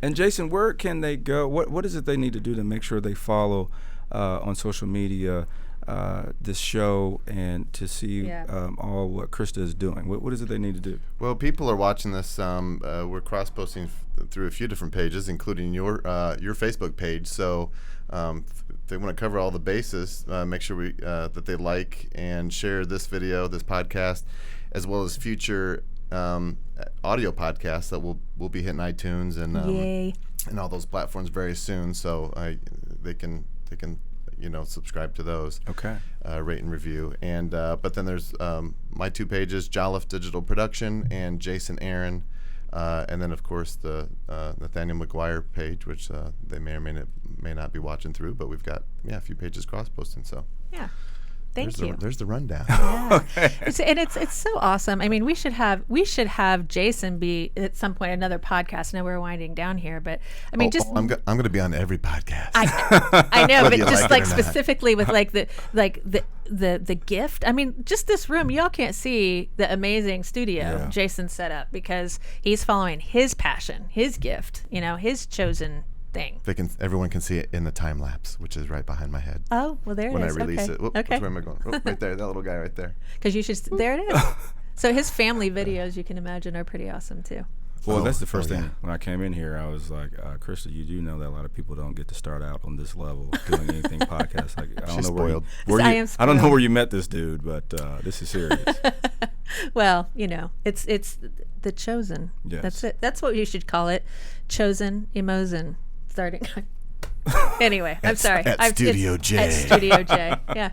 Speaker 2: And Jason, where can they go? What is it they need to do to make sure they follow on social media this show, and to see all what Krista is doing? What is it they need to do?
Speaker 3: Well, people are watching this. We're cross-posting through a few different pages, including your Facebook page. So if they want to cover all the bases, make sure that they like and share this video, this podcast, as well as future audio podcasts that will be hitting iTunes and all those platforms very soon. So they can subscribe to those.
Speaker 2: Okay.
Speaker 3: Rate and review. And but then there's my two pages, Jolliffe Digital Production and Jason Aaron, and then of course the Nathaniel McGuire page, which they may or may not be watching through, but we've got a few pages cross posting. So
Speaker 1: Yeah. Thank you.
Speaker 3: There's the rundown.
Speaker 1: Yeah. It's so awesome. I mean, we should have Jason be at some point another podcast. I know we're winding down here, but I mean,
Speaker 3: I'm going to be on every podcast.
Speaker 1: I know, but just like
Speaker 3: it or not.
Speaker 1: specifically with the gift. I mean, just this room, y'all can't see the amazing studio Jason set up because he's following his passion, his gift, his chosen thing.
Speaker 3: Everyone can see it in the time lapse, which is right behind my head.
Speaker 1: Oh, well, there it is.
Speaker 3: When I release it. Whoop,
Speaker 1: Okay.
Speaker 3: Where am I going? Oh, right there, that little guy right there.
Speaker 1: Because you should. There it is. So his family videos, you can imagine, are pretty awesome too.
Speaker 2: Well, that's the first thing. When I came in here, I was like, Krista, you do know that a lot of people don't get to start out on this level doing anything podcast. Like, I don't know I don't know where you met this dude, but this is serious.
Speaker 1: Well, it's the chosen.
Speaker 2: Yes.
Speaker 1: That's it. That's what you should call it. Chosen Emozen. Starting. Anyway, I'm sorry.
Speaker 3: At Studio J.
Speaker 1: At Studio J. Yeah.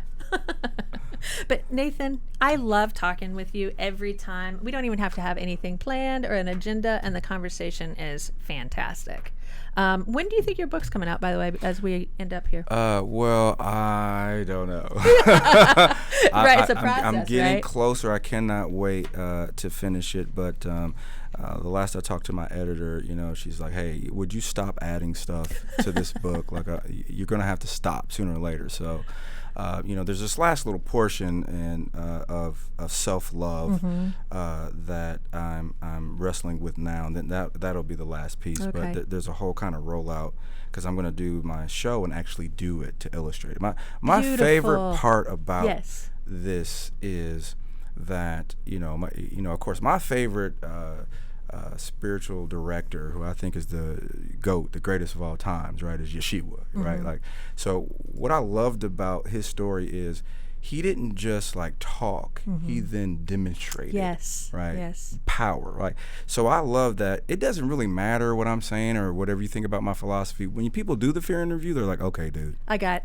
Speaker 1: But Nathan, I love talking with you every time. We don't even have to have anything planned or an agenda, and the conversation is fantastic. When do you think your book's coming out, by the way, as we end up here?
Speaker 2: Well, I don't know.
Speaker 1: Right, it's a process,
Speaker 2: I'm getting
Speaker 1: right?
Speaker 2: closer. I cannot wait to finish it, but the last I talked to my editor, she's like, "Hey, would you stop adding stuff to this book? Like, you're gonna have to stop sooner or later." So, there's this last little portion of self-love that I'm wrestling with now, and then that'll be the last piece.
Speaker 1: Okay.
Speaker 2: But there's a whole kind of rollout because I'm gonna do my show and actually do it to illustrate it. My favorite part about this is that of course my favorite spiritual director, who I think is the GOAT, the greatest of all times, right, is Yeshua, right? Like, so what I loved about his story is he didn't just like talk, he then demonstrated, right? Power, right? So I love that. It doesn't really matter what I'm saying or whatever you think about my philosophy. When people do the fear interview, they're like, okay, dude,
Speaker 1: there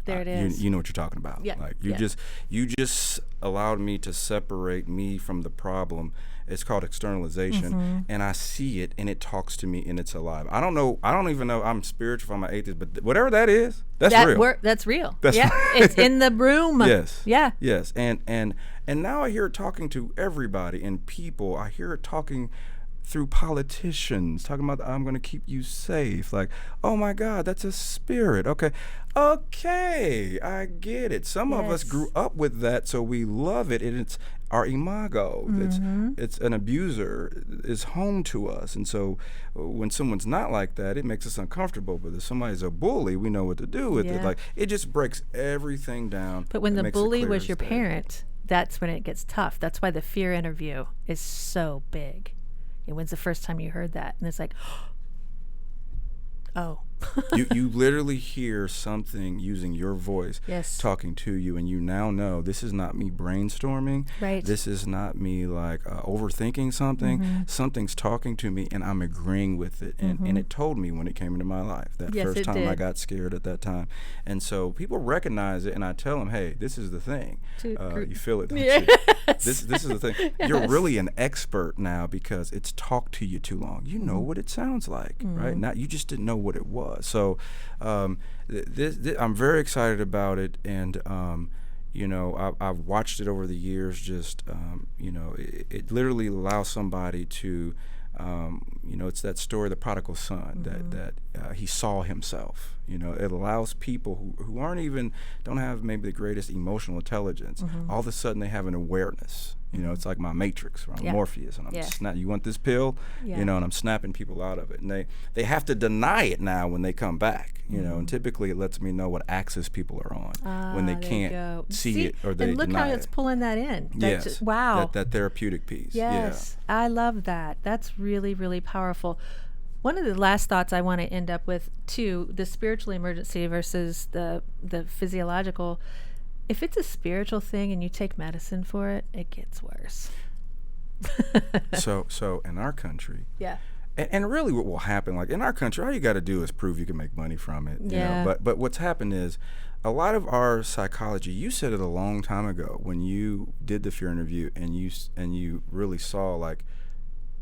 Speaker 1: it is.
Speaker 2: You know what you're talking about.
Speaker 1: Yeah.
Speaker 2: Like you just allowed me to separate me from the problem. It's called externalization, and I see it, and it talks to me, and it's alive. I don't even know I'm spiritual, if I'm an atheist, but whatever that is, that's real.
Speaker 1: That's real.
Speaker 2: That's
Speaker 1: real. It's in the room.
Speaker 2: Yes.
Speaker 1: Yeah.
Speaker 2: Yes. And now I hear it talking to everybody and people. I hear it talking through politicians, talking about I'm going to keep you safe. Like, oh my God, that's a spirit. Okay, I get it. Some of us grew up with that, so we love it, and it's our imago. It's an abuser is home to us, and so when someone's not like that, it makes us uncomfortable. But if somebody's a bully, we know what to do with it. Like, it just breaks everything down.
Speaker 1: But when the bully was your parent, that's when it gets tough. That's why the fear interview is so big. And when's the first time you heard that? And it's like, oh.
Speaker 2: you literally hear something using your voice talking to you, and you now know this is not me brainstorming. Right. This is not me like overthinking something. Something's talking to me, and I'm agreeing with it. And it told me when it came into my life. That first time I got scared at that time. And so people recognize it, and I tell them, hey, this is the thing. You feel it, don't you? This is the thing. You're really an expert now because it's talked to you too long. You know what it sounds like, right? Now you just didn't know what it was. So I'm very excited about it, and I've watched it over the years. Just it literally allows somebody to it's that story, the prodigal son, that he saw himself. It allows people who don't have maybe the greatest emotional intelligence. All of a sudden they have an awareness. It's like my Matrix, or I'm Morpheus, and I'm you want this pill, and I'm snapping people out of it. And they have to deny it now when they come back, and typically it lets me know what axis people are on when they can't see it or they deny it.
Speaker 1: And look how it's pulling that in. That's
Speaker 2: yes.
Speaker 1: Wow.
Speaker 2: That therapeutic piece.
Speaker 1: Yes. Yeah. I love that. That's really, really powerful. One of the last thoughts I want to end up with, too, the spiritual emergency versus the physiological. If it's a spiritual thing and you take medicine for it, it gets worse.
Speaker 2: So in our country, and really what will happen, like in our country, all you got to do is prove you can make money from it. You know? But what's happened is a lot of our psychology. You said it a long time ago when you did the fear interview, and you really saw like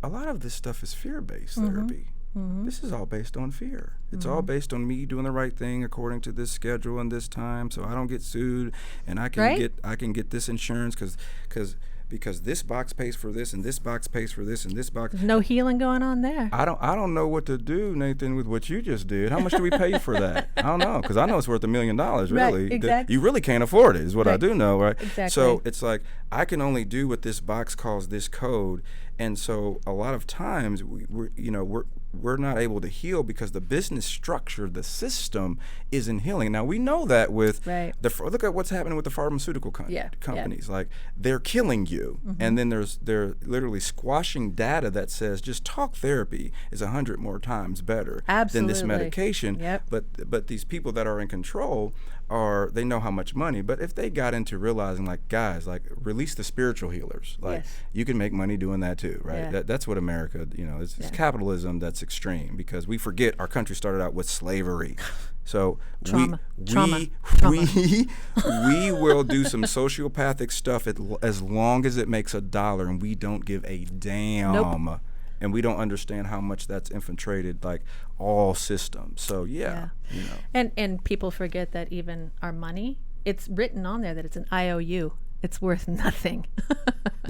Speaker 2: a lot of this stuff is fear-based therapy. This is all based on fear. It's all based on me doing the right thing according to this schedule and this time, so I don't get sued, and I can get this insurance because this box pays for this, and this box pays for this, and this box.
Speaker 1: There's no healing going on there.
Speaker 2: I don't know what to do, Nathan, with what you just did. How much do we pay you for that? I don't know, because I know it's worth $1 million, really.
Speaker 1: Right, exactly.
Speaker 2: You really can't afford it, is what I
Speaker 1: Right.
Speaker 2: do know, right?
Speaker 1: Exactly.
Speaker 2: So it's like, I can only do what this box calls this code, and so a lot of times we're not able to heal because the business structure, the system, isn't healing. Now we know that with look at what's happening with the pharmaceutical companies. Like, they're killing you, and then they're literally squashing data that says just talk therapy is 100 more times better than this medication.
Speaker 1: Yep.
Speaker 2: But these people that are in control they know how much money. But if they got into realizing, like, guys, like, release the spiritual healers, like, you can make money doing that too, right?
Speaker 1: Yeah.
Speaker 2: That's what America, it's capitalism that's extreme, because we forget our country started out with slavery. So
Speaker 1: Trauma.
Speaker 2: we will do some sociopathic stuff as long as it makes $1, and we don't give a damn.
Speaker 1: Nope.
Speaker 2: And we don't understand how much that's infiltrated, like, all systems. So
Speaker 1: And people forget that even our money, it's written on there that it's an IOU. It's worth nothing.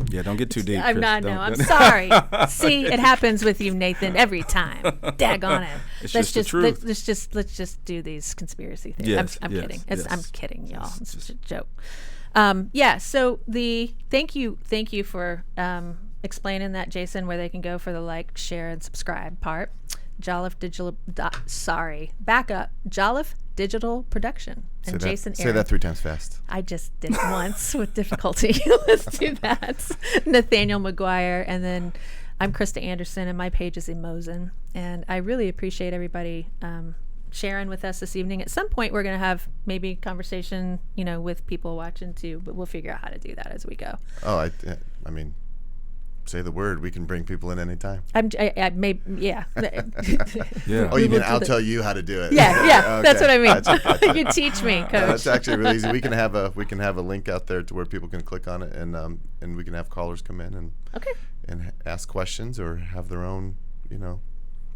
Speaker 2: Yeah, don't get too deep.
Speaker 1: I'm
Speaker 2: Chris.
Speaker 1: not. No, I'm sorry. See, it happens with you, Nathan, every time. Daggone it.
Speaker 2: It's
Speaker 1: let's
Speaker 2: just the truth.
Speaker 1: Let's just do these conspiracy things.
Speaker 2: Yes,
Speaker 1: I'm kidding. I'm kidding, y'all.
Speaker 2: It's
Speaker 1: It's
Speaker 2: just
Speaker 1: a joke. So thank you for explaining that, Jason, where they can go for the like, share, and subscribe part. Jolliffe Digital Production. And Jason
Speaker 3: Say
Speaker 1: Aaron.
Speaker 3: that 3 times fast.
Speaker 1: I just did it once with difficulty. Let's do that. Nathaniel McGuire. And then I'm Krista Anderson, and my page is Emozen. And I really appreciate everybody sharing with us this evening. At some point, we're going to have maybe conversation, with people watching too, but we'll figure out how to do that as we go.
Speaker 3: Oh, I mean, say the word. We can bring people in anytime.
Speaker 1: I may, yeah.
Speaker 2: Yeah.
Speaker 3: Oh, you mean I'll tell you how to do it?
Speaker 1: Yeah.
Speaker 3: Okay.
Speaker 1: That's what I mean.
Speaker 3: Gotcha.
Speaker 1: You teach me, Coach.
Speaker 3: No, that's actually really easy. We can have a link out there to where people can click on it, and we can have callers come in and ask questions or have their own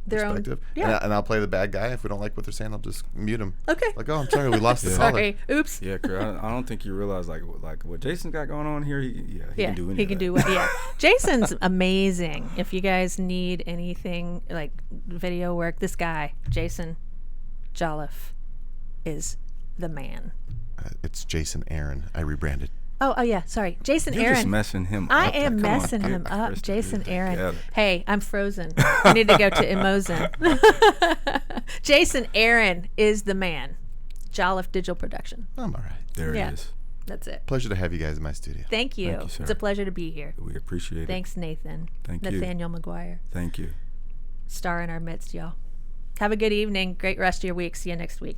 Speaker 1: Their own,
Speaker 3: perspective.
Speaker 1: yeah.
Speaker 3: And I'll play the bad guy. If we don't like what they're saying, I'll just mute them.
Speaker 1: Okay.
Speaker 3: Like, oh, I'm sorry, we lost the caller.
Speaker 1: Sorry. Oops.
Speaker 2: Yeah, I don't think you realize like what Jason's got going on here. He can do anything.
Speaker 1: He can do what? Yeah. Jason's amazing. If you guys need anything like video work, this guy, Jason Jolliffe, is the man.
Speaker 3: It's Jason Aaron. I rebranded.
Speaker 1: Oh yeah. Sorry, Jason
Speaker 2: You're
Speaker 1: Aaron.
Speaker 2: just messing him up.
Speaker 1: I am
Speaker 2: Come on,
Speaker 1: messing him up,
Speaker 2: Krista,
Speaker 1: Jason Aaron.
Speaker 2: together.
Speaker 1: Hey, I'm frozen. I need to go to Emozen. Jason Aaron is the man. Jolliffe Digital Production.
Speaker 3: I'm all right.
Speaker 2: There it is.
Speaker 1: That's it.
Speaker 3: Pleasure to have you guys in my studio.
Speaker 1: Thank you.
Speaker 2: Thank you, sir.
Speaker 1: It's a pleasure to be here.
Speaker 2: We appreciate it.
Speaker 1: Thanks, Nathan.
Speaker 2: Thank you.
Speaker 1: Nathaniel McGuire.
Speaker 2: Thank you.
Speaker 1: Star in our midst, y'all. Have a good evening. Great rest of your week. See you next week.